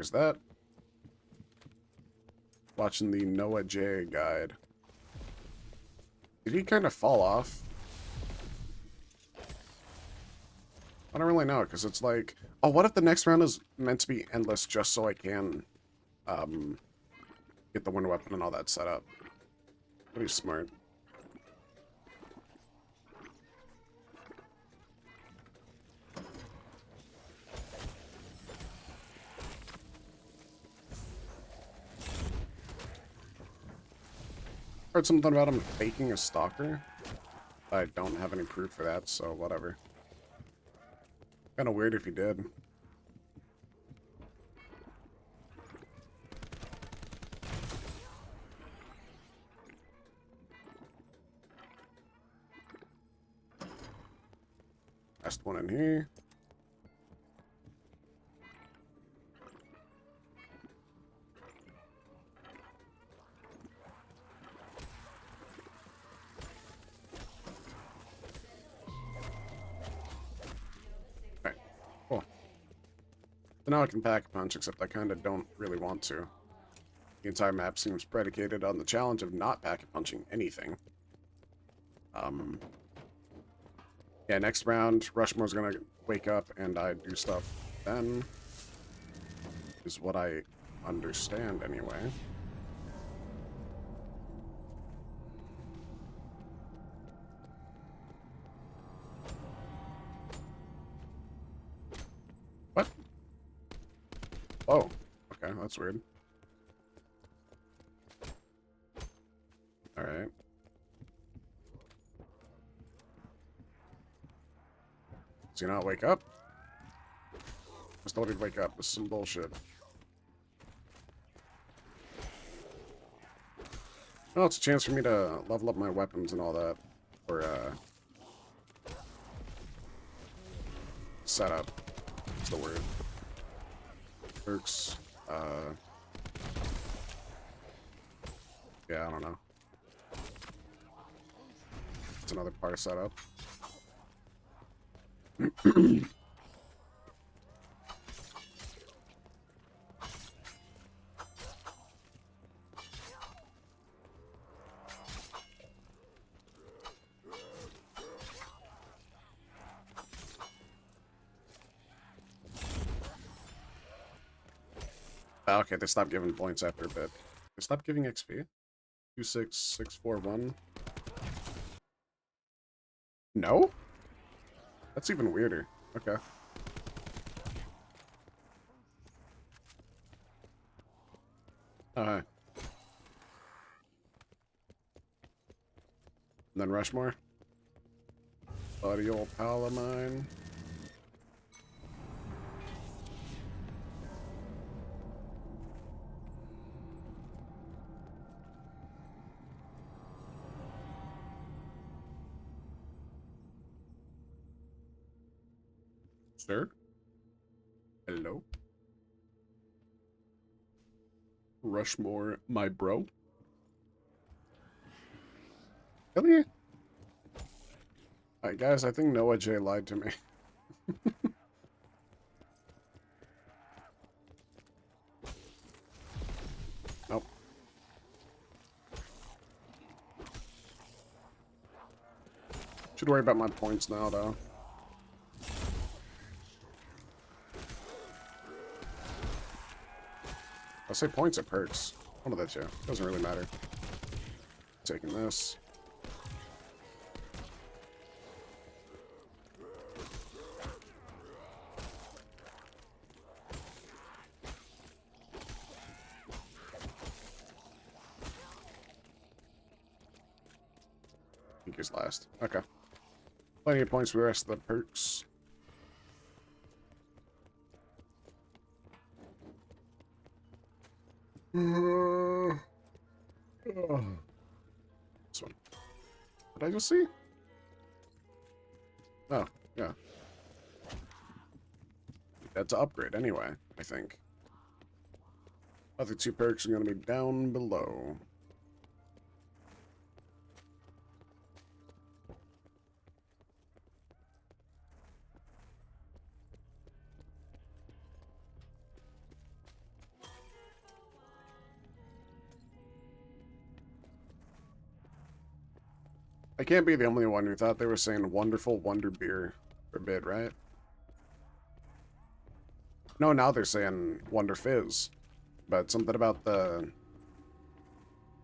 There's that. Watching the Noah J guide. Did he kind of fall off? I don't really know, because it's like... Oh, what if the next round is meant to be endless just so I can get the wind weapon and all that set up? That'd be smart. Heard something about him faking a stalker. I don't have any proof for that, so whatever. Kind of weird if he did. Last one in here. Okay, cool. So now I can pack a punch, except I kind of don't really want to. The entire map seems predicated on the challenge of not packet punching anything. Yeah, next round, Rushmore's gonna wake up and I do stuff then. Is what I understand anyway. What? Oh, okay, that's weird. Alright. Does he not wake up? Just told he'd wake up. This is some bullshit. Well, it's a chance for me to level up my weapons and all that. Or, setup. What's the word? Perks. Yeah, I don't know. It's another part of setup. Okay, they stopped giving points after a bit. They stopped giving XP? 26641. No? That's even weirder. Okay. Oh, hi. And then Rushmore. Buddy old pal of mine. Sir? Hello? Rushmore, my bro? Really? Alright, guys, I think Noah J lied to me. Nope. Should worry about my points now, though. I say points or perks. One of the two. Doesn't really matter. Taking this. I think he's last. Okay. Plenty of points for the rest of the perks. This one. What did I just see? Oh, yeah. That's an upgrade anyway, I think. Other two perks are going to be down below. I can't be the only one who thought they were saying wonderful wonder beer for bid, right? No, now they're saying wonder fizz. But something about the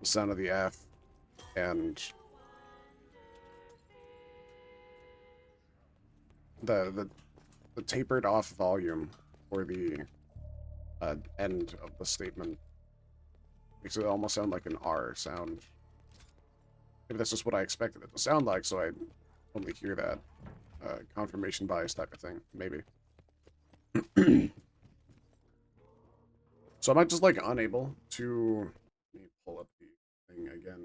sound of the F and the tapered off volume for the end of the statement makes it almost sound like an R sound. Maybe that's just what I expected it to sound like, so I only hear that confirmation bias type of thing. Maybe. So am I just like unable to? Let me pull up the thing again.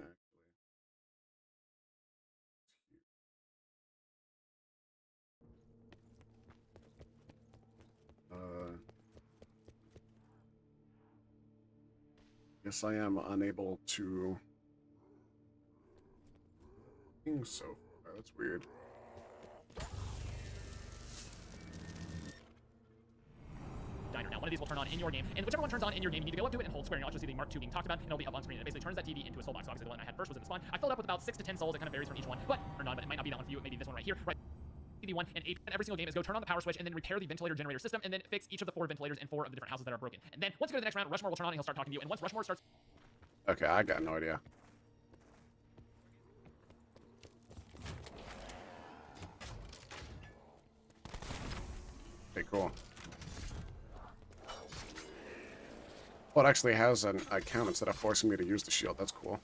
Actually. Yes, I am unable to. So far, that's weird. Diner. Now, one of these will turn on in your game, and whichever one turns on in your game, you need to go up to it and hold square, and you'll actually see the Mark II being talked about, and it'll be up on screen, and it basically turns that TV into a soul box. So obviously, the one I had first was in the spawn. I filled up with about 6 to 10 souls. It kind of varies from each one, but or none, but it might not be that one for you. It may be this one right here. Right. The one and 8 in every single game is go turn on the power switch and then repair the ventilator generator system and then fix each of the 4 ventilators in 4 of the different houses that are broken. And then once you go to the next round, Rushmore will turn on and he'll start talking to you. And once Rushmore starts, okay, I got no idea. Okay, cool. Well, it actually has an account instead of forcing me to use the shield. That's cool.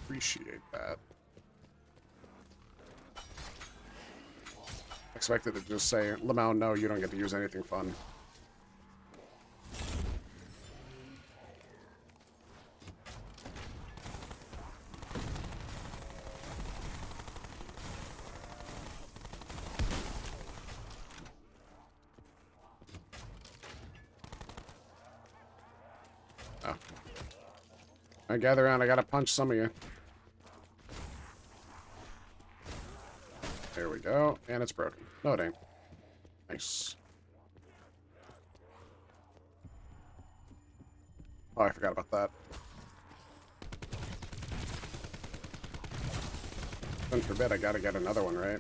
Appreciate that. Expected to just say, Lamau, no, you don't get to use anything fun. Oh. I gather around, I gotta punch some of you. There we go, and it's broken. No, it ain't. Nice. Oh, I forgot about that. Then forbid, I gotta get another one, right?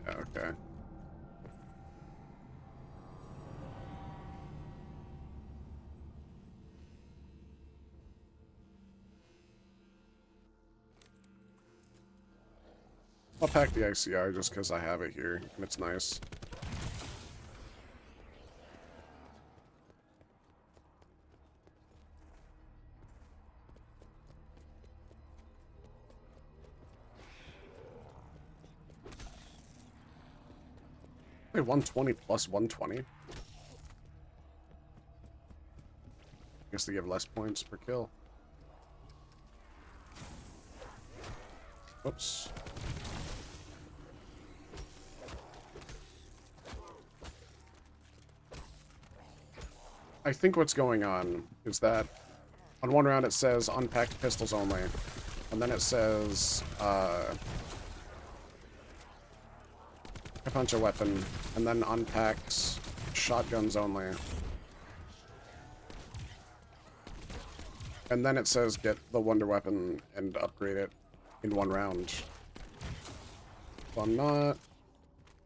Yeah, okay. I'll pack the ICR just because I have it here, and it's nice. Wait, 120 plus 120? Guess they give less points per kill. Whoops. I think what's going on is that on one round it says unpacked pistols only, and then it says a punch a weapon, and then unpacked shotguns only. And then it says get the wonder weapon and upgrade it in one round. So I'm not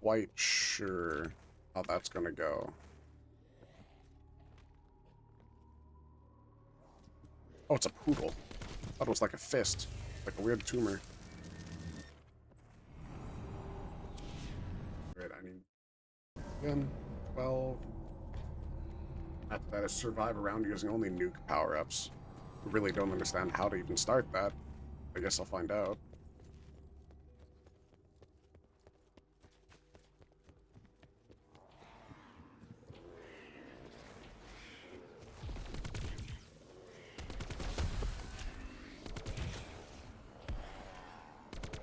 quite sure how that's gonna go. Oh, it's a poodle. I thought it was like a fist. Like a weird tumor. Great, I need 10, 12. After that is survive around using only nuke power-ups. I really don't understand how to even start that. I guess I'll find out.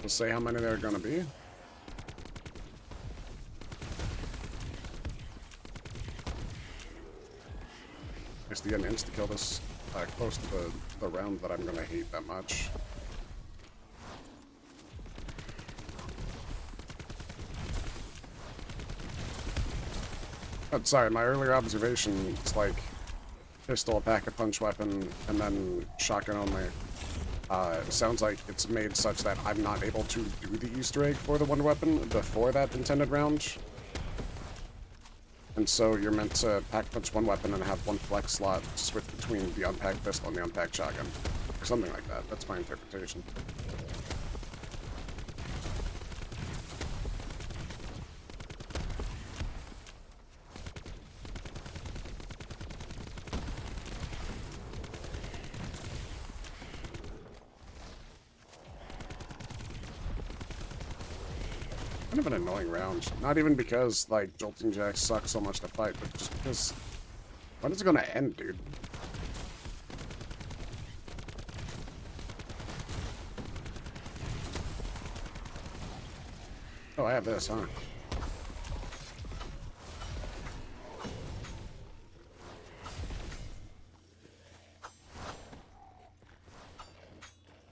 We'll say how many there are gonna be. Just to get an insta-kill this close to the round that I'm gonna hate that much. Oh, sorry, my earlier observation, it's like pistol, a pack-a-punch weapon, and then shotgun only. It sounds like it's made such that I'm not able to do the Easter egg for the one weapon before that intended round. And so you're meant to pack-punch one weapon and have one flex slot to switch between the unpacked pistol and the unpacked shotgun. Or something like that. That's my interpretation. Kind of an annoying round. Not even because, like, Jolting Jacks suck so much to fight, but just because... When is it gonna end, dude? Oh, I have this, huh?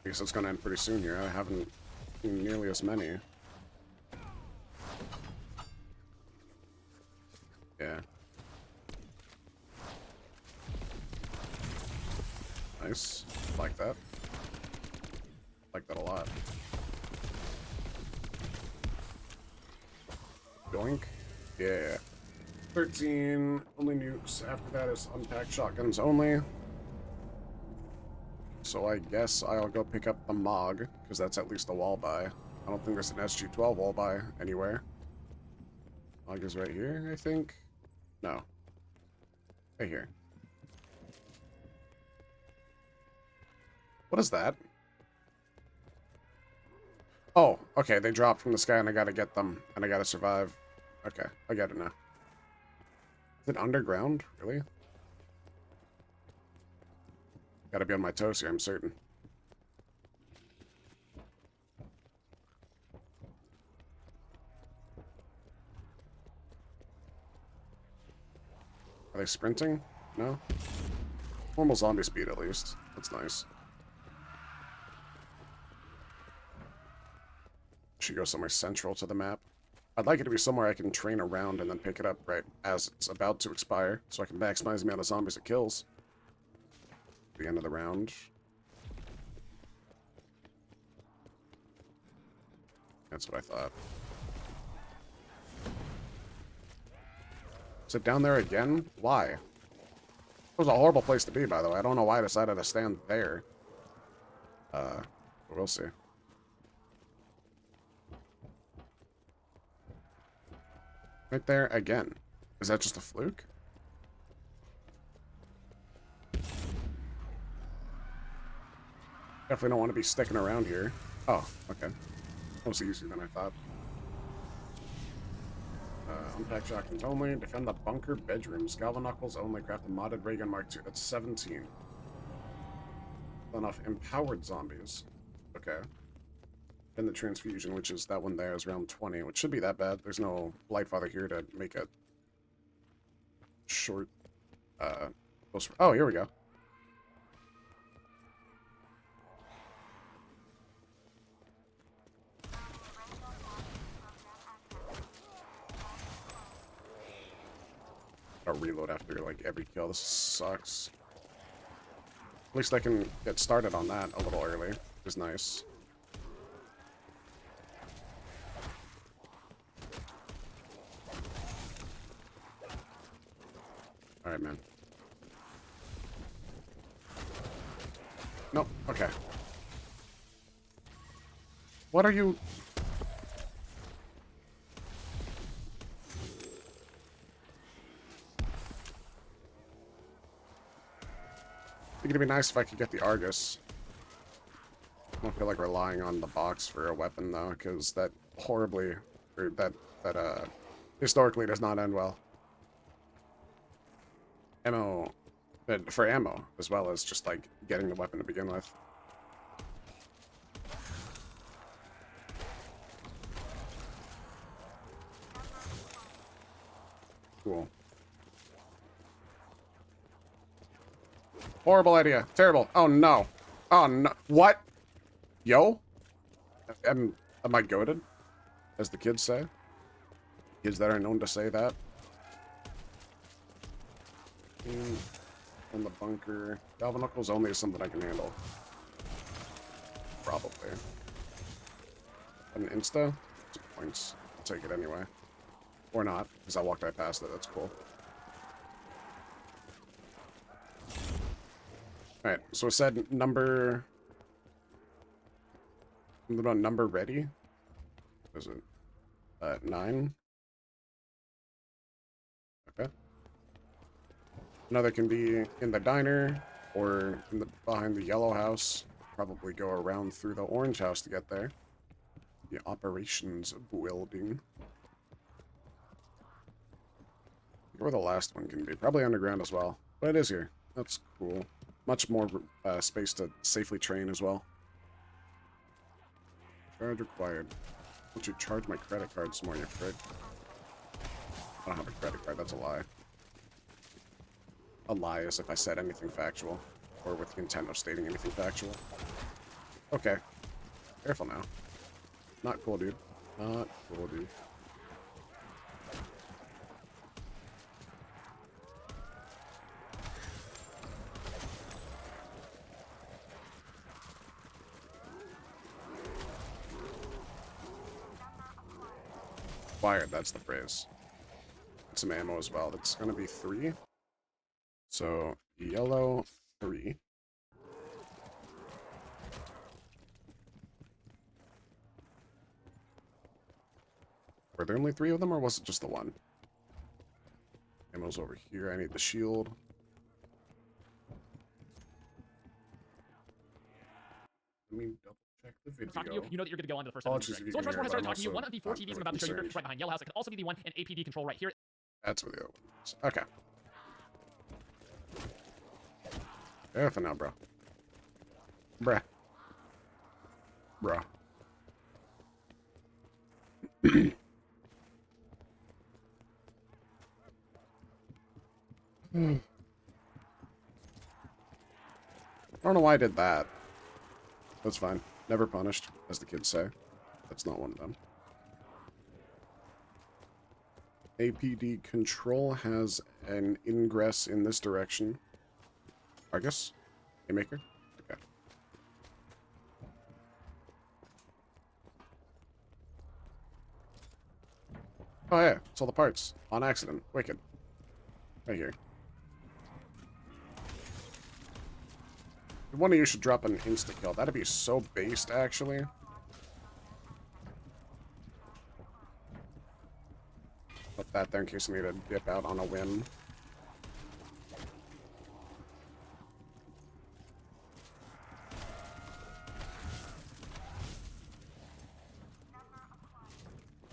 I guess it's gonna end pretty soon here. I haven't seen nearly as many. Yeah. Nice. Like that. Like that a lot. Doink. Yeah. 13. Only nukes. After that is unpacked shotguns only. So I guess I'll go pick up the MOG, because that's at least a wall buy. I don't think there's an SG-12 wall buy anywhere. MOG is right here, I think. No. Right here. What is that? Oh, okay, they dropped from the sky and I gotta get them, and I gotta survive. Okay, I get it now. Is it underground? Really? Gotta be on my toes here, I'm certain. Are they sprinting? No? Normal zombie speed, at least. That's nice. Should go somewhere central to the map. I'd like it to be somewhere I can train around and then pick it up right as it's about to expire, so I can maximize the amount of zombies it kills. At the end of the round. That's what I thought. Is it down there again? Why? It was a horrible place to be, by the way. I don't know why I decided to stand there. But we'll see. Right there again. Is that just a fluke? Definitely don't want to be sticking around here. Oh, okay. That was easier than I thought. Unpack shotguns only. Defend the bunker bedrooms. Galvan knuckles only. Craft a modded ray gun Mark II. That's 17. Enough empowered zombies. Okay. And the transfusion, which is that one there, is around 20, which should be that bad. There's no Lightfather here to make a short, oh, here we go. Gotta reload after, like, every kill. This sucks. At least I can get started on that a little early, which is nice. Alright, man. Nope, okay. What are you... I think it'd be nice if I could get the Argus. I don't feel like relying on the box for a weapon, though, because that horribly... or that historically does not end well. Ammo, for ammo, as well as just, like, getting the weapon to begin with. Cool. Horrible idea. Terrible. Oh, no. Oh, no. What? Yo? Am I goated? As the kids say? Kids that are known to say that. on the bunker. Galvanicles only is something I can handle. Probably. An insta? 2 points. I'll take it anyway. Or not, because I walked right past it. That's cool. Alright, so it said number... Something about number ready? What is it? 9? Okay. Another can be in the diner, or in the, behind the yellow house. Probably go around through the orange house to get there. The operations building. Where the last one can be. Probably underground as well. But it is here. That's cool. Much more space to safely train as well. Charge required. Why don't you charge my credit card some more, you frick? I don't have a credit card. That's a lie. A lie is if I said anything factual. Or with the intent of stating anything factual. Okay. Careful now. Not cool, dude. Not cool, dude. Fired, that's the phrase. Some ammo as well. That's gonna be 3. So, yellow 3. Were there only 3 of them, or was it just the one? Ammo's over here. I need the shield. Let me double check the video. Talking to you, you know that you're good to go on to the first Apologies episode. if So you once can I hear, started but I'm talking to you, one also of the 4 not TVs I'm really about to show you concerned. right behind Yellow House. It can also be the one in APD control right here. That's where the other one is. Okay. Careful now, bro. Bruh. Bruh. I don't know why I did that. That's fine. Never punished, as the kids say. That's not one of them. APD control has an ingress in this direction. Argus? Haymaker? Okay. Oh yeah, it's all the parts. On accident. Wicked. Right here. One of you should drop an insta-kill. That'd be so based, actually. Put that there in case I need to dip out on a whim.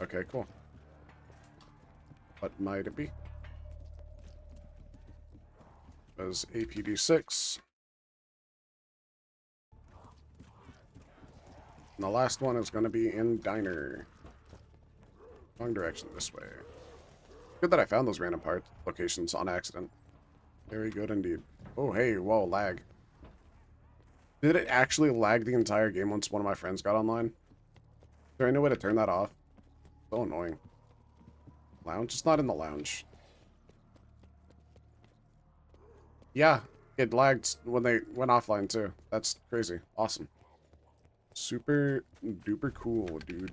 Okay, cool. What might it be? As APD 6. And the last one is going to be in Diner. Wrong direction, this way. Good that I found those random part locations on accident. Very good indeed. Oh, hey, whoa, lag. Did it actually lag the entire game once one of my friends got online? Is there any way to turn that off? So annoying. Lounge? It's not in the lounge. Yeah, it lagged when they went offline too. That's crazy. Awesome. Super duper cool, dude.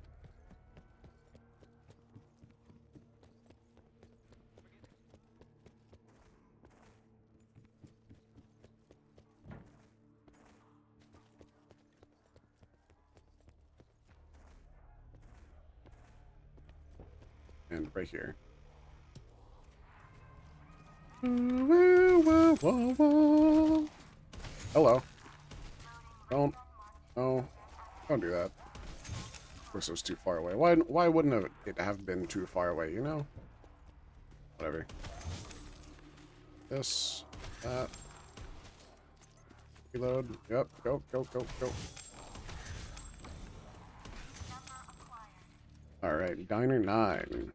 And right here. Hello. Don't. No. Don't do that. Of course it was too far away. Why wouldn't it have been too far away, you know? Whatever. This. That. Reload. Yep. Go, go, go, go. Alright, Diner 9.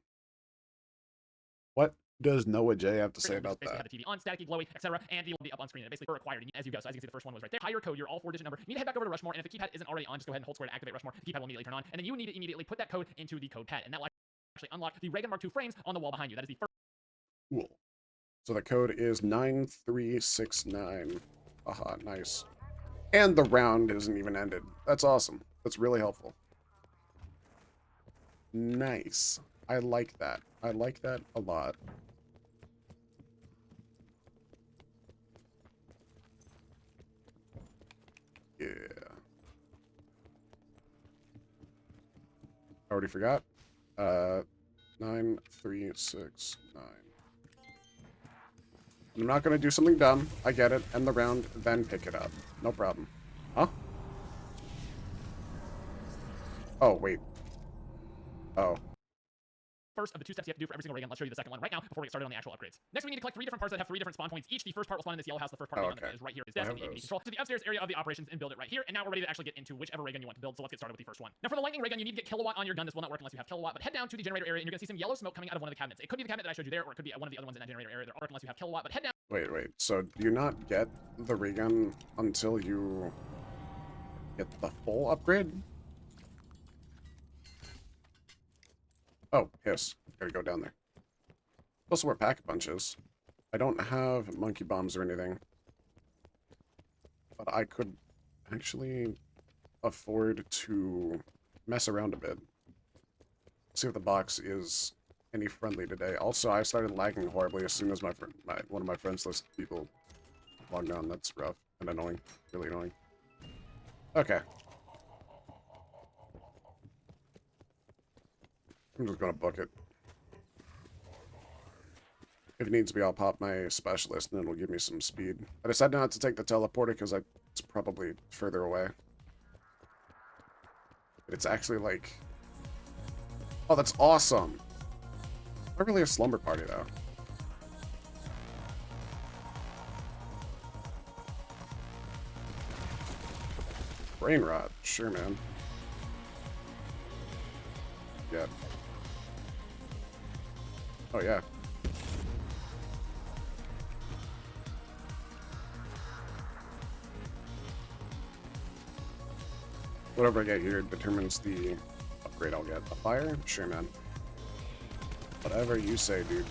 What does Noah J have to say about Basically that? have the TV on, staticky, glowy, etc. And the will be up on screen. And basically, we're required as you go. So as you can see, the first one was right there. Higher code, your all 4-digit number. You need to head back over to Rushmore, and if the keypad isn't already on, just go ahead and hold square to activate Rushmore. The keypad will immediately turn on, and then you need to immediately put that code into the code pad, and that will actually unlock the Reagan Mark II frames on the wall behind you. That is the first. Cool. So the code is 9369. Aha, nice. And the round isn't even ended. That's awesome. That's really helpful. Nice. I like that. I like that a lot. Yeah. I already forgot. 9369. I'm not gonna do something dumb. I get it. End the round, then pick it up. No problem. Huh? Oh, wait. Oh. First of the 2 steps you have to do for every single ray gun. Let's show you the second one right now before we get started on the actual upgrades. Next, we need to collect 3 different parts that have 3 different spawn points each. The first part will spawn in this yellow house. The first part of the gun that is right here is desk and the APD control. To the upstairs area of the operations and build it right here. And now we're ready to actually get into whichever ray gun you want to build. So let's get started with the first one. Now for the lightning ray gun, you need to get kilowatt on your gun. This will not work unless you have kilowatt. But head down to the generator area and you're gonna see some yellow smoke coming out of one of the cabinets. It could be the cabinet that I showed you there, or it could be one of the other ones in that generator area. They're all work unless you have kilowatt. But head down. Wait. So do you not get the ray gun until you get the full upgrade? Oh, yes. Gotta go down there. Also, where pack-a-punches. I don't have monkey bombs or anything. But I could actually afford to mess around a bit. See if the box is any friendly today. Also, I started lagging horribly as soon as one of my friends list people logged on. That's rough and annoying. Really annoying. Okay. I'm just gonna book it. If it needs to be, I'll pop my specialist and it'll give me some speed. I decided not to take the teleporter because it's probably further away. But it's actually like... Oh, that's awesome! Not really a slumber party, though. Brain rot. Sure, man. Yeah. Oh, yeah. Whatever I get here determines the upgrade I'll get. A fire? Sure, man. Whatever you say, dude.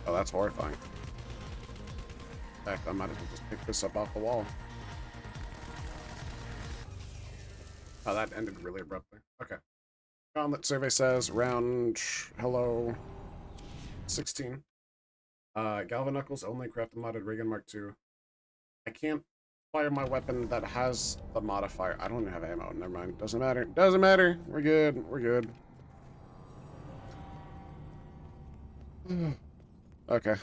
Oh, that's horrifying. In fact, I might as well just pick this up off the wall. Oh, that ended really abruptly. Okay. Gauntlet survey says round hello 16. Galvan Knuckles only craft the modded ray gun Mark II. I can't fire my weapon that has the modifier. I don't have ammo. Never mind. Doesn't matter. Doesn't matter. We're good. We're good. Okay.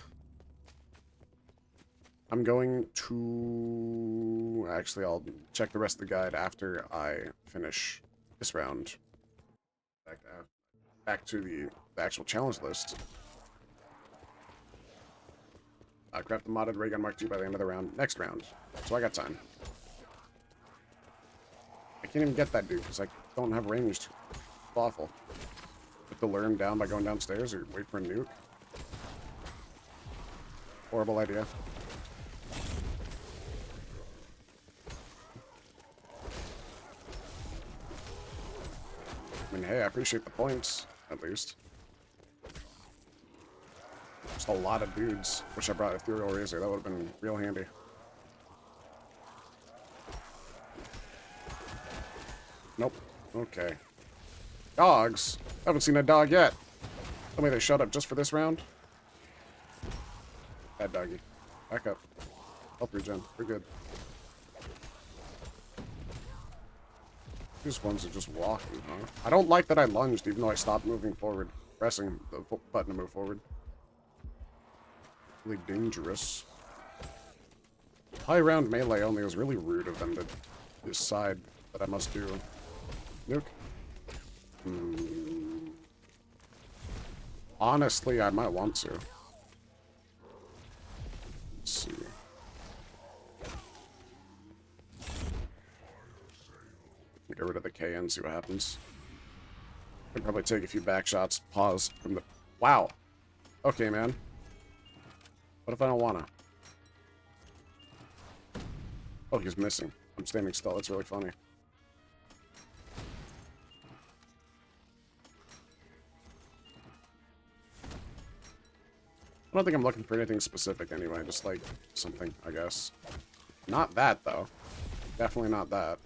I'm going to... Actually, I'll check the rest of the guide after I finish this round. Back to the actual challenge list. Craft the modded ray gun Mark II by the end of the round. Next round. So I got time. I can't even get that dude because I don't have ranged. It's awful. Have to lure him down by going downstairs or wait for a nuke. Horrible idea. I mean, hey, I appreciate the points, at least. Just a lot of dudes. Wish I brought Ethereal Razor. That would have been real handy. Nope. Okay. Dogs? I haven't seen a dog yet. Tell me they shut up just for this round? Bad doggy. Back up. Health regen. We're good. These ones are just walking, huh? I don't like that I lunged even though I stopped moving forward. Pressing the button to move forward. Really dangerous. High round melee only is really rude of them to decide that I must do. Nuke. Honestly, I might want to. Let's see. Get rid of the K and see what happens. Could probably take a few back shots. Pause from the... Wow. Okay, man. What if I don't wanna? Oh, he's missing. I'm standing still. That's really funny. I don't think I'm looking for anything specific anyway. Just like something, I guess. Not that, though. Definitely not that.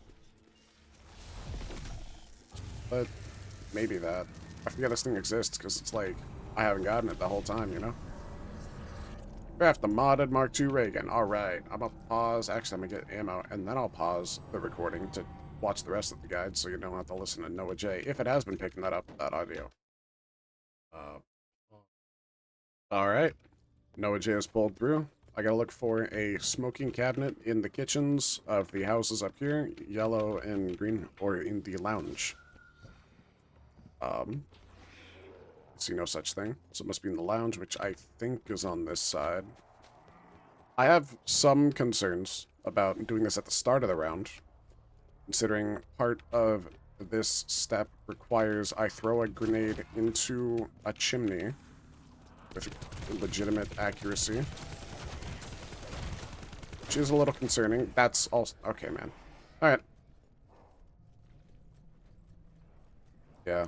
But maybe that. I forget this thing exists because it's like I haven't gotten it the whole time, you know? Craft the modded Mark II ray again. Alright, I'm gonna pause. Actually, I'm gonna get ammo, and then I'll pause the recording to watch the rest of the guide so you don't have to listen to Noah J. If it has been picking that up, that audio. Alright. Noah J has pulled through. I gotta look for a smoking cabinet in the kitchens of the houses up here, yellow and green, or in the lounge. See no such thing. So it must be in the lounge, which I think is on this side. I have some concerns about doing this at the start of the round, considering part of this step requires I throw a grenade into a chimney with legitimate accuracy, which is a little concerning. That's also... Okay, man. Alright. Yeah.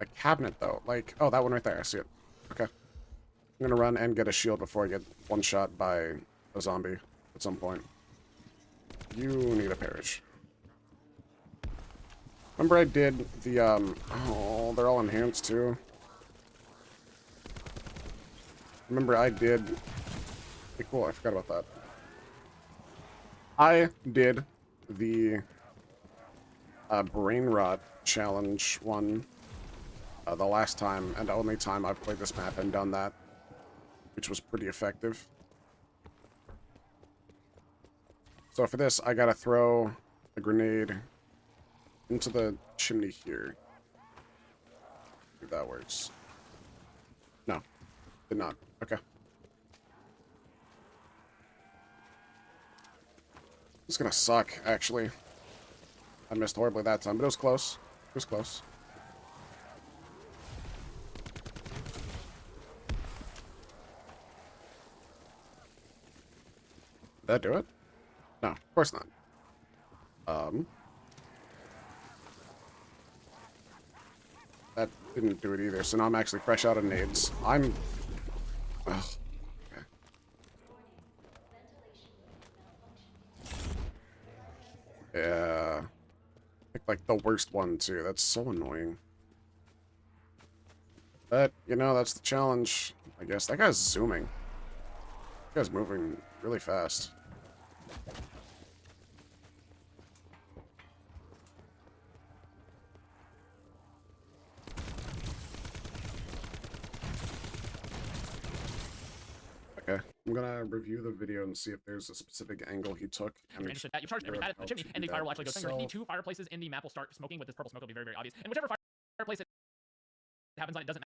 A cabinet, though. Like, oh, that one right there. I see it. Okay. I'm gonna run and get a shield before I get one shot by a zombie at some point. You need a perish. Remember I did the, oh, they're all enhanced, too. Remember I did... Hey, cool, I forgot about that. I did the brain rot challenge one the last time and only time I've played this map and done that, which was pretty effective. So for this, I gotta throw a grenade into the chimney here. See if that works. No, did not. Okay. It's gonna suck, actually. I missed horribly that time, but it was close. It was close. Did that do it? No, of course not. That didn't do it either, so now I'm actually fresh out of nades. I'm... Ugh. Okay. Yeah. Picked, like, the worst one, too. That's so annoying. But, you know, that's the challenge, I guess. That guy's zooming. That guy's moving really fast. Okay, I'm gonna review the video and see if there's a specific angle he took. And interested that you charge every cabinet in the chimney, and the fire will actually go somewhere. The two fireplaces in the map will start smoking with this purple smoke. It'll be very, very obvious. And whichever fireplace it happens on, it doesn't matter.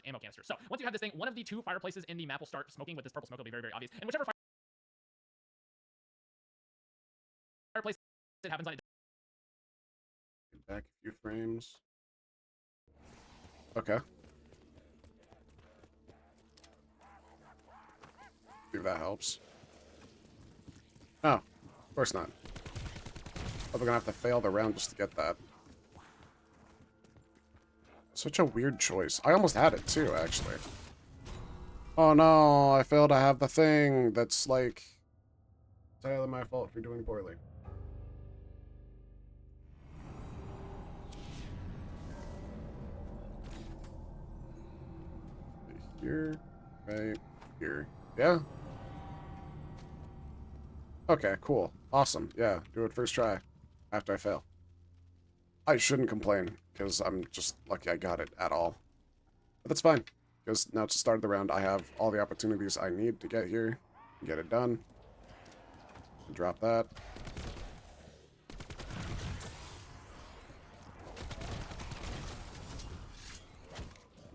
Ammo canister. So once you have this thing, one of the two fireplaces in the map will start smoking with this purple smoke. It'll be very, very obvious. And whichever fireplace it happens on, it back a few frames. Okay. See if that helps. No, of course not. I'm gonna have to fail the round just to get that. Such a weird choice. I almost had it too, actually. Oh no, I failed to have the thing that's like... entirely my fault for doing poorly. Here, right here. Yeah? Okay, cool. Awesome. Yeah, do it first try. After I fail. I shouldn't complain, because I'm just lucky I got it at all. But that's fine, because now to start the round, I have all the opportunities I need to get here, get it done. Drop that.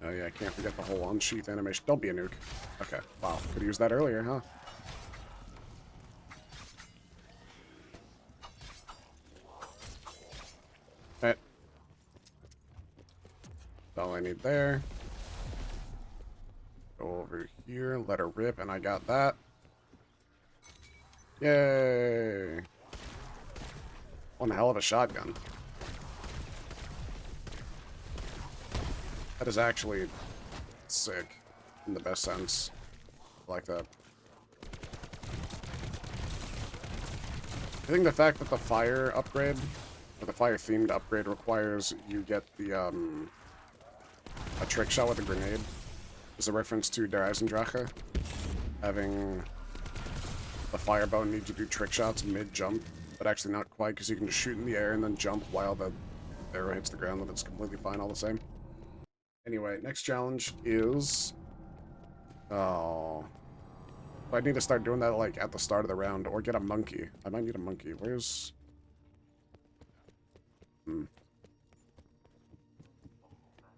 Oh yeah, I can't forget the whole unsheath animation. Don't be a nuke. Okay, wow. Could've used that earlier, huh? Alright. That's all I need there. Go over here, let her rip, and I got that. Yay! One hell of a shotgun. That is actually sick, in the best sense. I like that. I think the fact that the fire upgrade, or the fire-themed upgrade, requires you get the, a trick shot with a grenade is a reference to Der Eisendrache. Having the firebow need to do trick shots mid-jump, but actually not quite, because you can just shoot in the air and then jump while the arrow hits the ground, and it's completely fine all the same. Anyway, next challenge is... Oh... I need to start doing that, like, at the start of the round, or get a monkey. I might need a monkey. Where's... If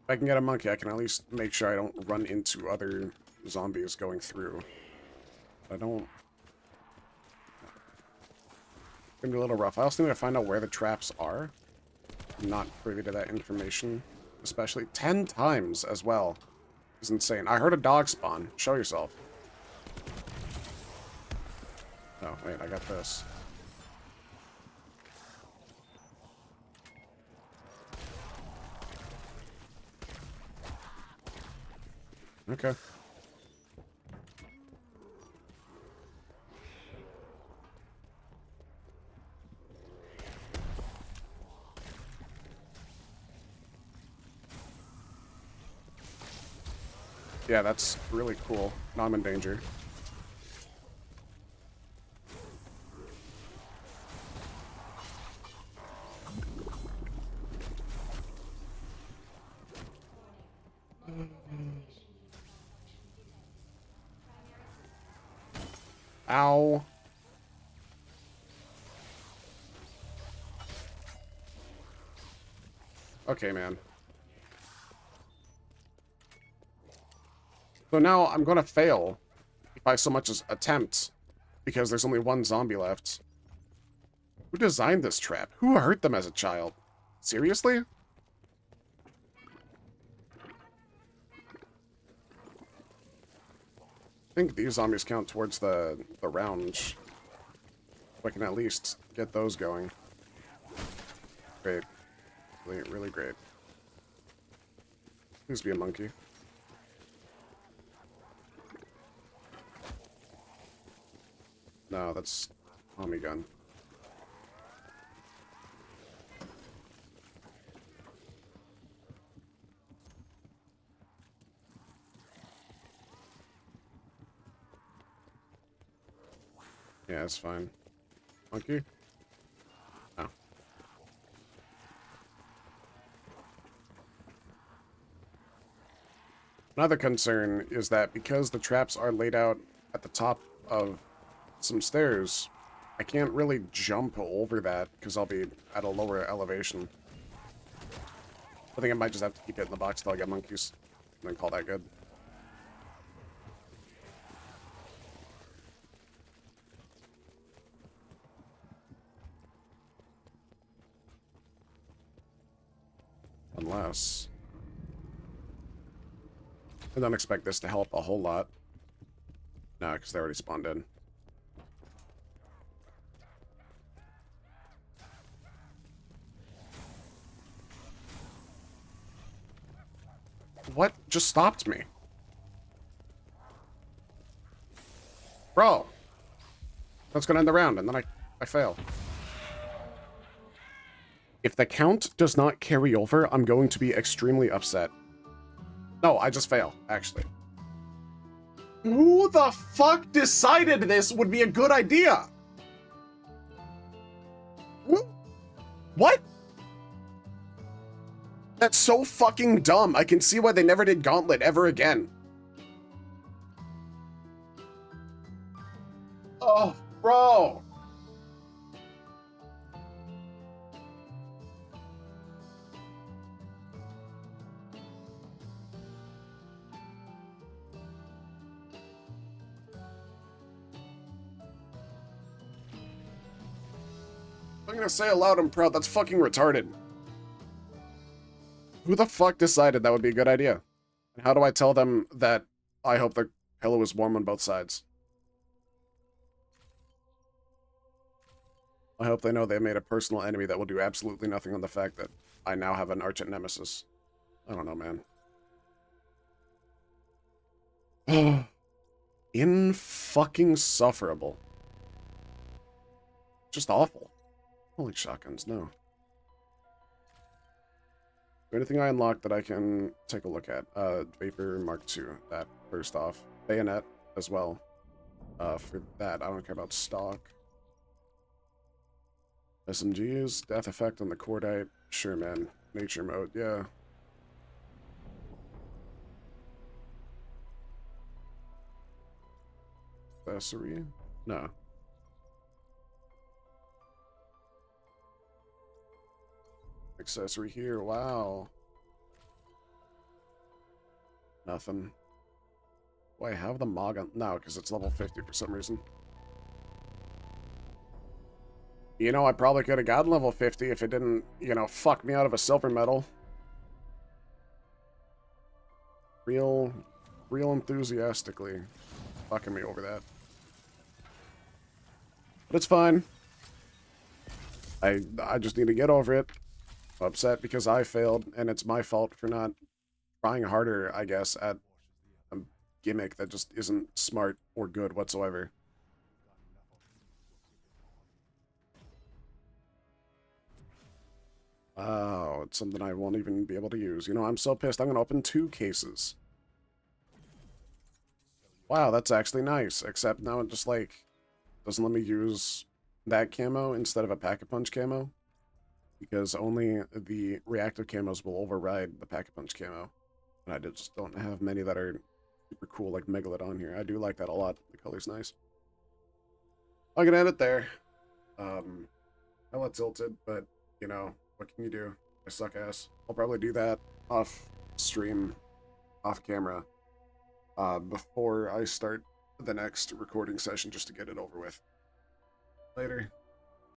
I can get a monkey, I can at least make sure I don't run into other zombies going through. I don't... It's gonna be a little rough. I also need to find out where the traps are. I'm not privy to that information. Especially 10 times as well. It's insane. I heard a dog spawn. Show yourself. Oh, wait, I got this. Okay. Yeah, that's really cool. Now I'm in danger. Ow. Okay, man. So now I'm gonna fail if I so much as attempt, because there's only one zombie left. Who designed this trap? Who hurt them as a child? Seriously? I think these zombies count towards the round. So I can at least get those going. Great. Really, really great. Please be a monkey. No, that's Tommy gun. Yeah, it's fine. Monkey? No. Another concern is that because the traps are laid out at the top of some stairs, I can't really jump over that because I'll be at a lower elevation. I think I might just have to keep it in the box till I get monkeys and then call that good. Unless... I don't expect this to help a whole lot. No, because they already spawned in. What just stopped me? Bro! That's gonna end the round, and then I fail. If the count does not carry over, I'm going to be extremely upset. No, I just fail, actually. Who the fuck decided this would be a good idea? What? That's so fucking dumb. I can see why they never did Gauntlet ever again. Oh, bro. I'm gonna say aloud I'm proud. That's fucking retarded. Who the fuck decided that would be a good idea? And how do I tell them that I hope the pillow is warm on both sides? I hope they know they made a personal enemy that will do absolutely nothing on the fact that I now have an arch nemesis. I don't know, man. In-fucking-sufferable. Just awful. Holy shotguns, no. Anything I unlocked that I can take a look at? Vapor Mark II, that first off. Bayonet as well. For that, I don't care about stock. SMGs, death effect on the cordite. Sure, man. Nature mode, yeah. Accessory? No. Accessory here, wow. Nothing. Do I have the Mog on? No, because it's level 50 for some reason. You know, I probably could have gotten level 50 if it didn't, you know, fuck me out of a silver medal. Real enthusiastically fucking me over that. But it's fine. I just need to get over it. I'm upset because I failed, and it's my fault for not trying harder, I guess, at a gimmick that just isn't smart or good whatsoever. Oh, it's something I won't even be able to use. You know, I'm so pissed. I'm going to open 2 cases. Wow, that's actually nice. Except now it just, like, doesn't let me use that camo instead of a Pack-a-Punch camo. Because only the reactive camos will override the Pack-a-Punch camo. And I just don't have many that are super cool like Megalodon here. I do like that a lot. The color's nice. I'm going to end it there. Hella tilted, but, you know, what can you do? I suck ass. I'll probably do that off stream, off camera, before I start the next recording session just to get it over with. Later.